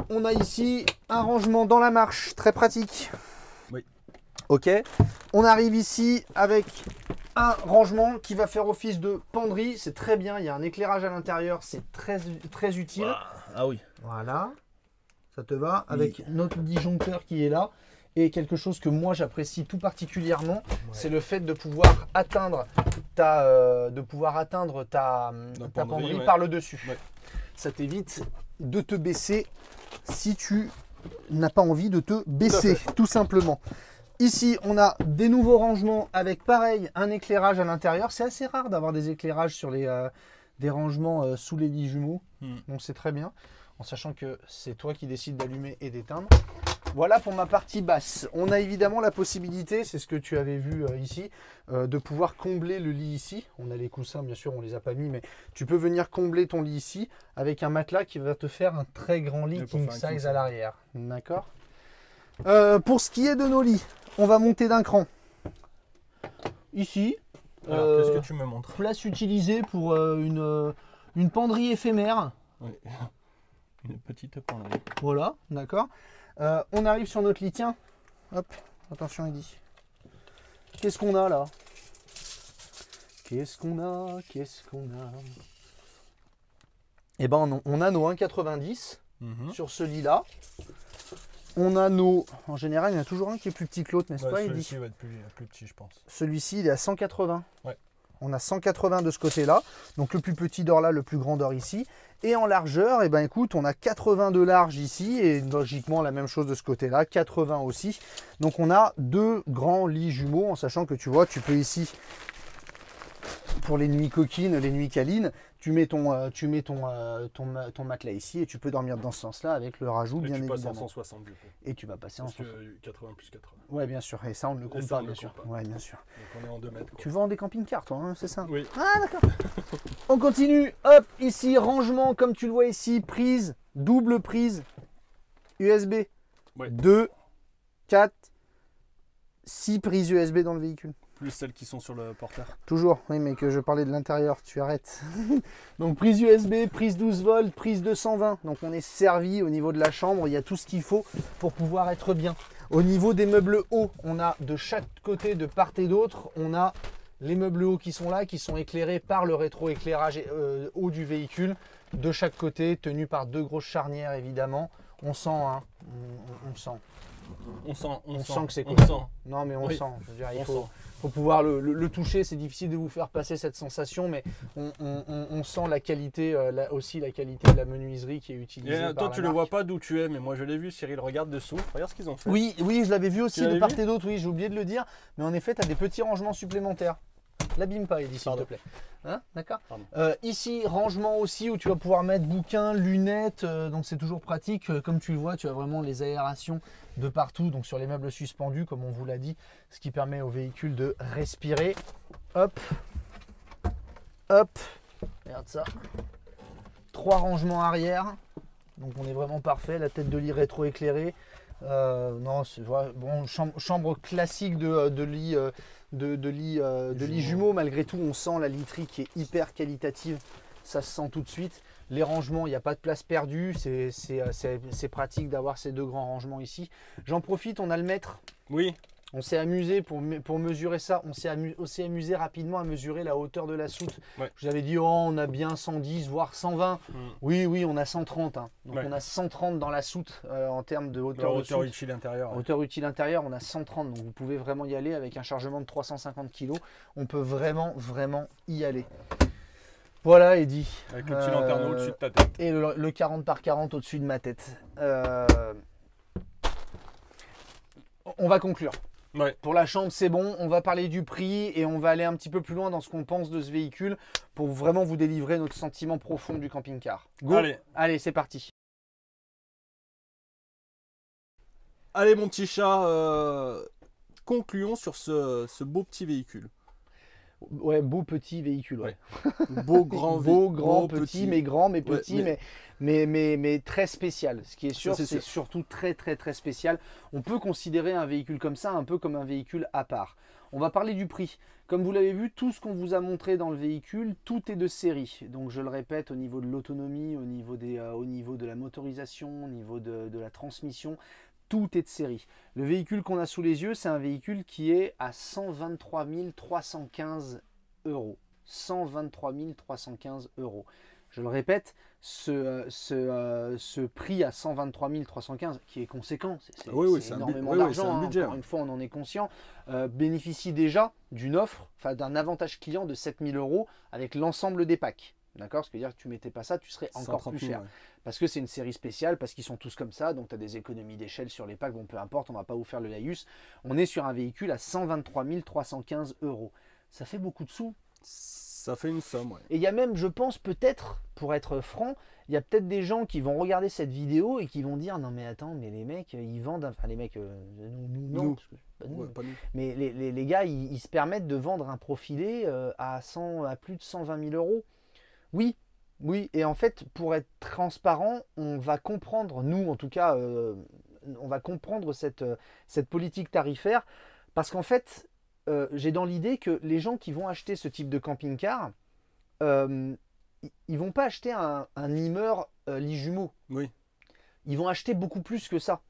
On a ici un rangement dans la marche, très pratique. Oui. Ok. On arrive ici avec un rangement qui va faire office de penderie. C'est très bien, il y a un éclairage à l'intérieur, c'est très utile. Ah oui. Voilà. Ça te va? Avec notre disjoncteur qui est là. Et quelque chose que moi j'apprécie tout particulièrement, c'est le fait de pouvoir atteindre ta, ta penderie ouais. par le dessus. Ouais. Ça t'évite de te baisser si tu n'as pas envie de te baisser, tout simplement. Ici, on a des nouveaux rangements avec pareil un éclairage à l'intérieur. C'est assez rare d'avoir des éclairages sur des rangements sous les lits jumeaux. Donc c'est très bien, en sachant que c'est toi qui décides d'allumer et d'éteindre. Voilà pour ma partie basse. On a évidemment la possibilité, c'est ce que tu avais vu ici, de pouvoir combler le lit ici. On a les coussins, bien sûr, on les a pas mis, mais tu peux venir combler ton lit ici avec un matelas qui va te faire un très grand lit Et pour king faire un king size size. à l'arrière. D'accord. Pour ce qui est de nos lits, on va monter d'un cran. Ici, Alors, qu'est-ce que tu me montres? place utilisée pour une penderie éphémère. Oui. Une petite penderie. Voilà, d'accord. On arrive sur notre lit, tiens. Hop, attention Eddy. Qu'est-ce qu'on a là? Qu'est-ce qu'on a? Eh ben, on a nos 1,90 sur ce lit-là. On a nos... En général, il y en a toujours un qui est plus petit que l'autre, n'est-ce pas Eddy? Celui-ci va être plus petit, je pense. Celui-ci, il est à 180. Ouais. On a 180 de ce côté-là. Donc le plus petit d'or là, le plus grand d'or ici. Et en largeur, eh ben, écoute, on a 80 de large ici. Et logiquement, la même chose de ce côté-là, 80 aussi. Donc on a 2 grands lits jumeaux, en sachant que tu vois, tu peux ici, pour les nuits coquines, les nuits câlines, tu mets ton matelas ici et tu peux dormir dans ce sens-là avec le rajout, bien tu passes en évidemment. 160 du coup. Et tu vas passer en Parce 160. que 80 plus 80. Ouais, bien sûr. Et ça, on ne le compte ça, pas, on bien le sûr. compte pas. Ouais, bien sûr. Donc on est en 2 mètres. Quoi. Tu vends des camping-cars, toi, hein, c'est ça? Oui. Ah, d'accord. On continue. Hop, ici, rangement, comme tu le vois ici, prise, double prise, USB. Ouais. 2, 4, 6 prises USB dans le véhicule. Plus celles qui sont sur le porteur. Toujours, oui, mais que je parlais de l'intérieur, tu arrêtes. Donc prise USB, prise 12 volts, prise 220. Donc on est servi au niveau de la chambre, il y a tout ce qu'il faut pour pouvoir être bien. Au niveau des meubles hauts, on a de chaque côté, de part et d'autre, on a les meubles hauts qui sont là, qui sont éclairés par le rétroéclairage haut du véhicule. De chaque côté, tenu par 2 grosses charnières évidemment. On sent, hein, on sent. On sent Que c'est cool. On sent. Non mais on Oui. sent, je veux dire, il On faut sent. pouvoir le toucher, c'est difficile de vous faire passer cette sensation, mais on sent la qualité, aussi la qualité de la menuiserie qui est utilisée. Et par toi, la tu le marque. vois pas d'où tu es, mais moi je l'ai vu. Cyril, regarde dessous. Regarde ce qu'ils ont fait. Oui, oui, je l'avais vu aussi Tu de l'avais part vu et d'autre, oui, j'ai oublié de le dire, mais en effet, tu as des petits rangements supplémentaires. L'abîme pas, Eddy, s'il te Pardon. plaît. Hein, d'accord. Pardon. Ici, rangement aussi où tu vas pouvoir mettre bouquins, lunettes, donc c'est toujours pratique. Comme tu le vois, tu as vraiment les aérations de partout, donc sur les meubles suspendus, comme on vous l'a dit, ce qui permet au véhicule de respirer. Hop, hop, regarde ça. 3 rangements arrière, donc on est vraiment parfait. La tête de lit rétro-éclairée. Non, c'est bon, chambre classique de lit. De lits jumeaux, malgré tout on sent la literie qui est hyper qualitative, ça se sent tout de suite. Les rangements, il n'y a pas de place perdue, c'est pratique d'avoir ces 2 grands rangements ici. J'en profite, on a le mètre, Oui. on s'est amusé pour mesurer ça, on s'est aussi amusé rapidement à mesurer la hauteur de la soute. Ouais. Je vous avais dit, oh, on a bien 110 voire 120, oui, on a 130, hein. Donc Ouais. on a 130 dans la soute en termes de La hauteur de hauteur soute. utile intérieure. ouais. Hauteur utile intérieure, on a 130, donc vous pouvez vraiment y aller avec un chargement de 350 kg. On peut vraiment y aller. Voilà, Eddy. Avec le petit lanterneau au-dessus de ta tête. Et le 40 par 40 au-dessus de ma tête. On va conclure. Ouais. Pour la chambre, c'est bon. On va parler du prix et on va aller un petit peu plus loin dans ce qu'on pense de ce véhicule pour vraiment vous délivrer notre sentiment profond du camping-car. Go. Allez, c'est parti. Allez, mon petit chat, concluons sur ce beau petit véhicule. Ouais, beau petit véhicule. Ouais. Beau grand beau, véhicule. grand, petit, mais grand, mais Ouais, petit, mais très spécial. Ce qui est sûr, Ça, c'est c'est sûr. surtout très spécial. On peut considérer un véhicule comme ça un peu comme un véhicule à part. On va parler du prix. Comme vous l'avez vu, tout ce qu'on vous a montré dans le véhicule, tout est de série. Donc je le répète, au niveau de l'autonomie, au niveau de la motorisation, au niveau de la transmission, tout est de série. Le véhicule qu'on a sous les yeux, c'est un véhicule qui est à 123 315 €. 123 315 €. Je le répète, ce prix à 123 315, qui est conséquent, c'est énormément d'argent, un budget. encore une fois on en est conscient, bénéficie déjà d'une offre, enfin d'un avantage client de 7 000 € avec l'ensemble des packs. D'accord? Ce qui veut dire que tu ne mettais pas ça, tu serais encore plus 130 000, cher. ouais. Parce que c'est une série spéciale, parce qu'ils sont tous comme ça, donc tu as des économies d'échelle sur les packs, bon peu importe, on ne va pas vous faire le laïus. On est sur un véhicule à 123 315 €. Ça fait beaucoup de sous. Ça fait une somme, ouais. Et il y a même, je pense, peut-être, pour être franc, il y a peut-être des gens qui vont regarder cette vidéo et qui vont dire non mais attends, mais les mecs, ils vendent, enfin les mecs, nous non, Nous. parce que c'est pas nous, Ouais, pas nous. mais les gars, ils se permettent de vendre un profilé à plus de 120 000 €. Oui, oui, et en fait, pour être transparent, on va comprendre, nous en tout cas, on va comprendre cette politique tarifaire, parce qu'en fait, j'ai dans l'idée que les gens qui vont acheter ce type de camping-car, ils vont pas acheter un Nimmer lit jumeau. Oui. Ils vont acheter beaucoup plus que ça.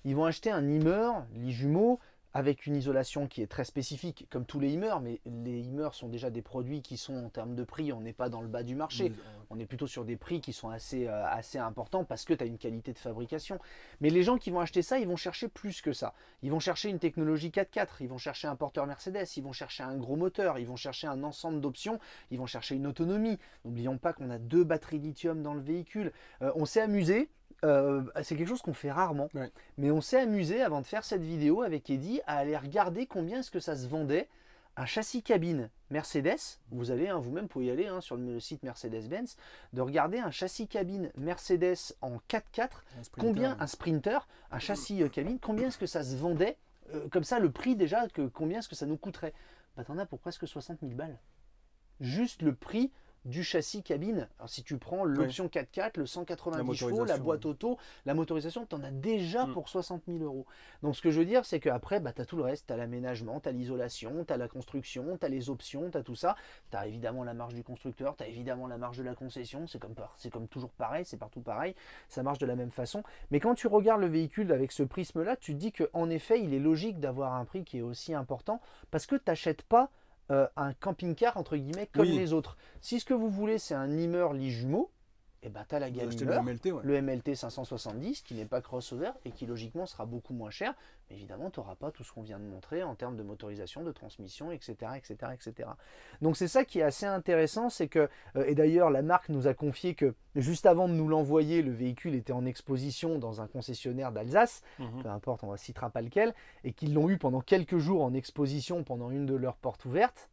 Ils vont acheter un Nimmer lit jumeau avec une isolation qui est très spécifique, comme tous les Hymer, mais les Hymer sont déjà des produits qui sont en termes de prix, on n'est pas dans le bas du marché, on est plutôt sur des prix qui sont assez importants parce que tu as une qualité de fabrication. Mais les gens qui vont acheter ça, ils vont chercher plus que ça. Ils vont chercher une technologie 4x4, ils vont chercher un porteur Mercedes, ils vont chercher un gros moteur, ils vont chercher un ensemble d'options, ils vont chercher une autonomie. N'oublions pas qu'on a 2 batteries lithium dans le véhicule. On s'est amusé. C'est quelque chose qu'on fait rarement, mais on s'est amusé avant de faire cette vidéo avec Eddy à aller regarder combien est-ce que ça se vendait un châssis cabine Mercedes. Vous allez, vous-même pouvez y aller sur le site Mercedes-Benz, de regarder un châssis cabine Mercedes en 4x4, un Sprinter, un châssis cabine, combien est-ce que ça se vendait, comme ça le prix déjà, combien est-ce que ça nous coûterait. Bah t'en as pour presque 60 000 balles. Juste le prix du châssis cabine. Alors, si tu prends l'option 4x4, le 190 chevaux, la boîte auto, la motorisation, tu en as déjà pour 60 000 euros. Donc ce que je veux dire, c'est qu'après, tu as tout le reste. Tu as l'aménagement, tu as l'isolation, tu as la construction, tu as les options, tu as tout ça. Tu as évidemment la marge du constructeur, tu as évidemment la marge de la concession. C'est comme toujours pareil, c'est partout pareil. Ça marche de la même façon. Mais quand tu regardes le véhicule avec ce prisme-là, tu te dis qu'en effet, il est logique d'avoir un prix qui est aussi important parce que tu n'achètes pas un camping-car entre guillemets comme les autres. Si ce que vous voulez c'est un Hymer lit jumeau, et ben tu as la gamme Hymer, le MLT 570 qui n'est pas crossover et qui logiquement sera beaucoup moins cher. Mais évidemment, tu n'auras pas tout ce qu'on vient de montrer en termes de motorisation, de transmission, etc. etc. Donc c'est ça qui est assez intéressant, c'est que, et d'ailleurs la marque nous a confié que juste avant de nous l'envoyer, le véhicule était en exposition dans un concessionnaire d'Alsace, peu importe, on ne citera pas lequel, et qu'ils l'ont eu pendant quelques jours en exposition pendant une de leurs portes ouvertes.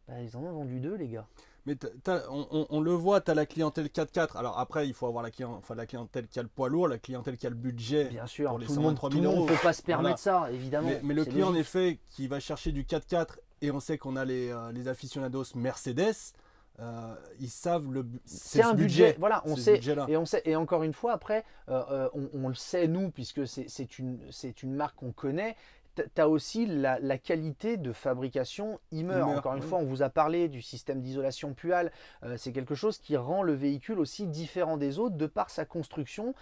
Bah, ils en ont vendu 2 les gars. Mais on le voit, tu as la clientèle 4x4. Alors après, il faut avoir la clientèle qui a le poids lourd, la clientèle qui a le budget. Bien sûr, pour les tout 123 le 000 monde euros. ne peut pas se permettre ça, évidemment. Mais le client, en effet, qui va chercher du 4x4, et on sait qu'on a les aficionados Mercedes, ils savent c'est un budget. Voilà, on sait. Et encore une fois, après, on le sait, nous, puisque c'est une marque qu'on connaît. Tu as aussi la qualité de fabrication Hymer. Encore une fois, on vous a parlé du système d'isolation Pual. C'est quelque chose qui rend le véhicule aussi différent des autres de par sa construction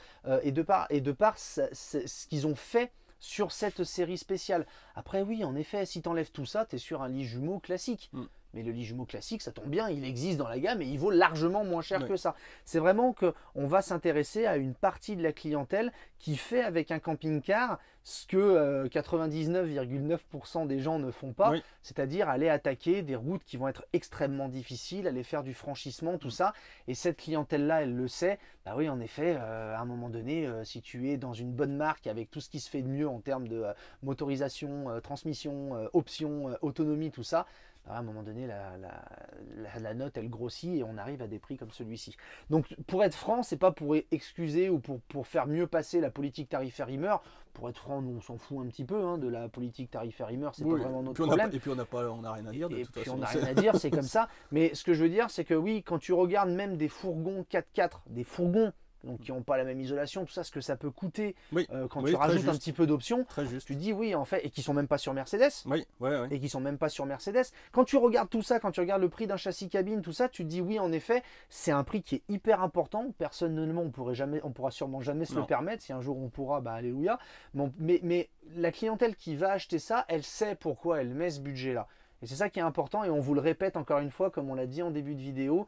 et de par ce qu'ils ont fait sur cette série spéciale. Après, oui, en effet, si tu enlèves tout ça, tu es sur un lit jumeau classique. Mais le lit jumeau classique, ça tombe bien, il existe dans la gamme et il vaut largement moins cher que ça. C'est vraiment qu'on va s'intéresser à une partie de la clientèle qui fait avec un camping-car ce que 99,9% des gens ne font pas, c'est-à-dire aller attaquer des routes qui vont être extrêmement difficiles, aller faire du franchissement, tout ça. Et cette clientèle-là, elle le sait. Bah oui, en effet, à un moment donné, si tu es dans une bonne marque avec tout ce qui se fait de mieux en termes de motorisation, transmission, options, autonomie, tout ça, à un moment donné, la note, elle grossit et on arrive à des prix comme celui-ci. Donc, pour être franc, c'est pas pour excuser ou pour faire mieux passer la politique tarifaire Hymer. Pour être franc, nous, on s'en fout un petit peu de la politique tarifaire Hymer. C'est pas vraiment notre problème. Et puis, on n'a rien à dire. Et puis, on n'a rien à dire, c'est comme ça. Mais ce que je veux dire, c'est que oui, quand tu regardes même des fourgons 4x4, des fourgons donc qui n'ont pas la même isolation, tout ça, ce que ça peut coûter quand tu rajoutes un petit peu d'options, tu dis oui en fait, et qui sont même pas sur Mercedes, et qui sont même pas sur Mercedes. Quand tu regardes tout ça, quand tu regardes le prix d'un châssis cabine, tout ça, tu te dis oui en effet, c'est un prix qui est hyper important. Personnellement, on pourra sûrement jamais se le permettre. Si un jour on pourra, bah alléluia. Mais la clientèle qui va acheter ça, elle sait pourquoi elle met ce budget-là. Et c'est ça qui est important, et on vous le répète encore une fois, comme on l'a dit en début de vidéo,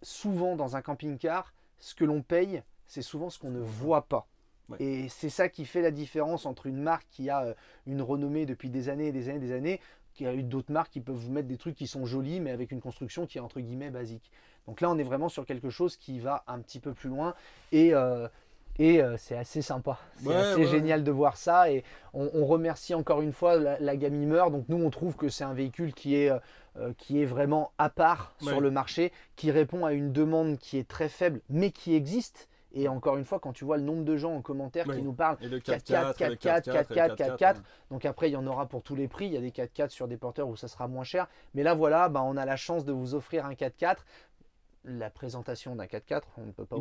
souvent dans un camping-car, ce que l'on paye, c'est souvent ce qu'on ne voit pas. Et c'est ça qui fait la différence entre une marque qui a une renommée depuis des années et des années et des années, qui a eu d'autres marques qui peuvent vous mettre des trucs qui sont jolis, mais avec une construction qui est entre guillemets basique. Donc là, on est vraiment sur quelque chose qui va un petit peu plus loin et c'est assez sympa. C'est assez génial de voir ça. Et on remercie encore une fois la gamme Hymer. Donc nous, on trouve que c'est un véhicule qui est vraiment à part sur le marché, qui répond à une demande qui est très faible, mais qui existe. Et encore une fois, quand tu vois le nombre de gens en commentaire qui nous parlent 4x4, 4x4, 4x4, 4x4, donc après il y en aura pour tous les prix. Il y a des 4x4 sur des porteurs où ça sera moins cher. Mais là voilà, on a la chance de vous offrir un 4x4. La présentation d'un 4x4, on ne peut pas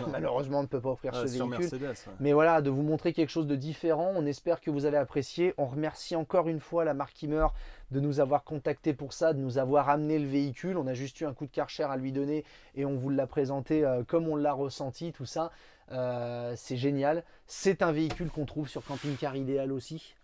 malheureusement on ne peut pas offrir ce véhicule. Mercedes, mais voilà, de vous montrer quelque chose de différent. On espère que vous allez apprécier. On remercie encore une fois la marque Hymer de nous avoir contacté pour ça, de nous avoir amené le véhicule. On a juste eu un coup de Karcher à lui donner et on vous l'a présenté comme on l'a ressenti, tout ça. C'est génial. C'est un véhicule qu'on trouve sur Camping Car Idéal aussi.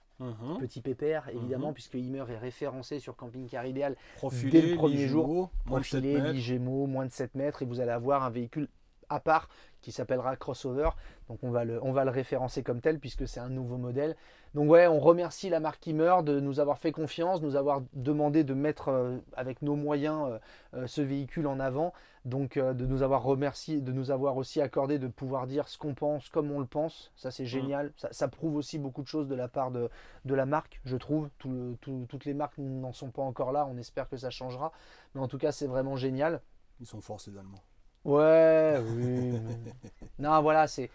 Petit pépère, évidemment, puisque Imer est référencé sur Camping Car Idéal Profilé, dès le premier jour. moins de 7 Profilé, mètres. Gémeaux, moins de 7 mètres, et vous allez avoir un véhicule à part qui s'appellera Crossover. Donc on va le référencer comme tel puisque c'est un nouveau modèle. Donc ouais, on remercie la marque Imer de nous avoir fait confiance, nous avoir demandé de mettre avec nos moyens ce véhicule en avant. Donc de nous avoir remercié, de nous avoir aussi accordé de pouvoir dire ce qu'on pense comme on le pense. Ça c'est génial. Ça prouve aussi beaucoup de choses de la part de la marque, je trouve. Toutes les marques n'en sont pas encore là. On espère que ça changera. Mais en tout cas, c'est vraiment génial. Ils sont forts ces Allemands. Ouais, oui. Non, voilà, j'ai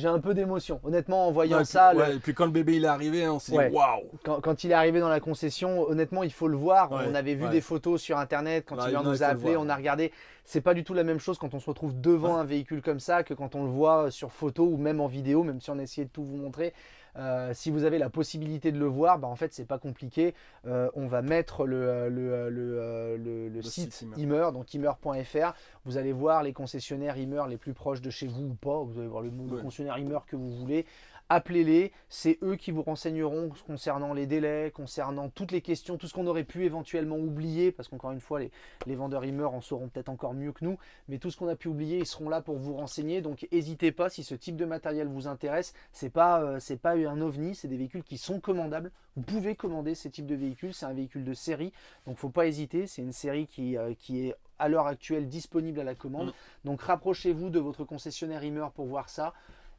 un peu d'émotion. Honnêtement, en voyant ça, et puis quand le bébé il est arrivé, on s'est dit waouh. Quand il est arrivé dans la concession, honnêtement, il faut le voir. Ouais, on avait vu des photos sur internet quand il non, nous a appelé, on a regardé. C'est pas du tout la même chose quand on se retrouve devant un véhicule comme ça que quand on le voit sur photo ou même en vidéo, même si on a essayé de tout vous montrer. Si vous avez la possibilité de le voir, en fait c'est pas compliqué. On va mettre le site Imer, donc imer.fr. Vous allez voir les concessionnaires Imer les plus proches de chez vous ou pas. Vous allez voir le concessionnaire Imer que vous voulez. Appelez-les, c'est eux qui vous renseigneront concernant les délais, concernant toutes les questions, tout ce qu'on aurait pu éventuellement oublier, parce qu'encore une fois, les vendeurs Imer en sauront peut-être encore mieux que nous, mais tout ce qu'on a pu oublier, ils seront là pour vous renseigner, donc n'hésitez pas si ce type de matériel vous intéresse. C'est pas un ovni, c'est des véhicules qui sont commandables. Vous pouvez commander ces types de véhicules, c'est un véhicule de série, donc faut pas hésiter, c'est une série qui est à l'heure actuelle disponible à la commande. Donc rapprochez-vous de votre concessionnaire Imer pour voir ça.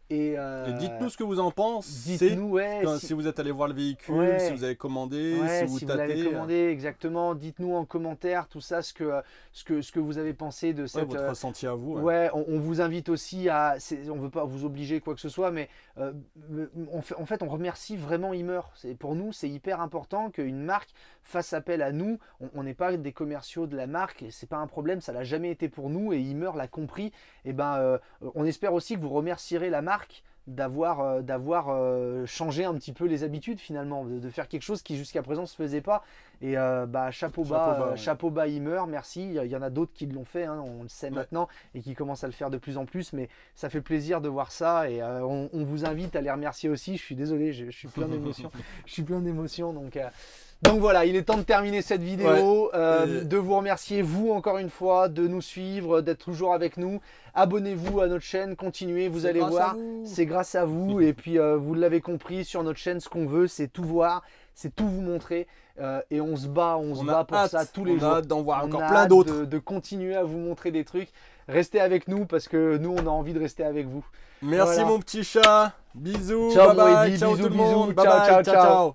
Et dites-nous ce que vous en pensez. Dites-nous, si vous êtes allé voir le véhicule, si vous avez commandé, si vous l'avez tâtez. commandé, exactement. Dites-nous en commentaire tout ça, ce que vous avez pensé de cette. Votre ressenti à vous. On vous invite aussi à. On ne veut pas vous obliger quoi que ce soit, mais en fait, on remercie vraiment Imer. Pour nous, c'est hyper important qu'une marque fasse appel à nous. On n'est pas des commerciaux de la marque, c'est pas un problème, ça l'a jamais été pour nous et Imer l'a compris. Et on espère aussi que vous remercierez la marque d'avoir changé un petit peu les habitudes finalement, de faire quelque chose qui jusqu'à présent se faisait pas. Et chapeau bas Imer, merci. Il y en a d'autres qui l'ont fait, on le sait maintenant, et qui commencent à le faire de plus en plus, mais ça fait plaisir de voir ça et on vous invite à les remercier aussi. Je suis désolé, je suis plein d'émotions. Je suis plein d'émotions, donc voilà, il est temps de terminer cette vidéo, de vous remercier vous encore une fois, de nous suivre, d'être toujours avec nous. Abonnez-vous à notre chaîne, continuez, vous allez voir, c'est grâce à vous. Et puis vous l'avez compris, sur notre chaîne, ce qu'on veut, c'est tout voir, c'est tout vous montrer. Et on se bat pour ça tous les jours. On a hâte d'en voir encore plein d'autres. De continuer à vous montrer des trucs. Restez avec nous parce que nous, on a envie de rester avec vous. Merci mon petit chat, bisous, ciao, bye bye, Eddy, ciao bisous, tout le monde, bisous, bye ciao, bye, ciao.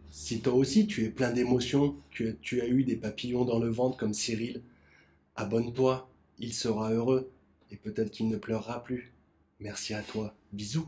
Si toi aussi tu es plein d'émotions, que tu as eu des papillons dans le ventre comme Cyril, abonne-toi, il sera heureux et peut-être qu'il ne pleurera plus. Merci à toi, bisous.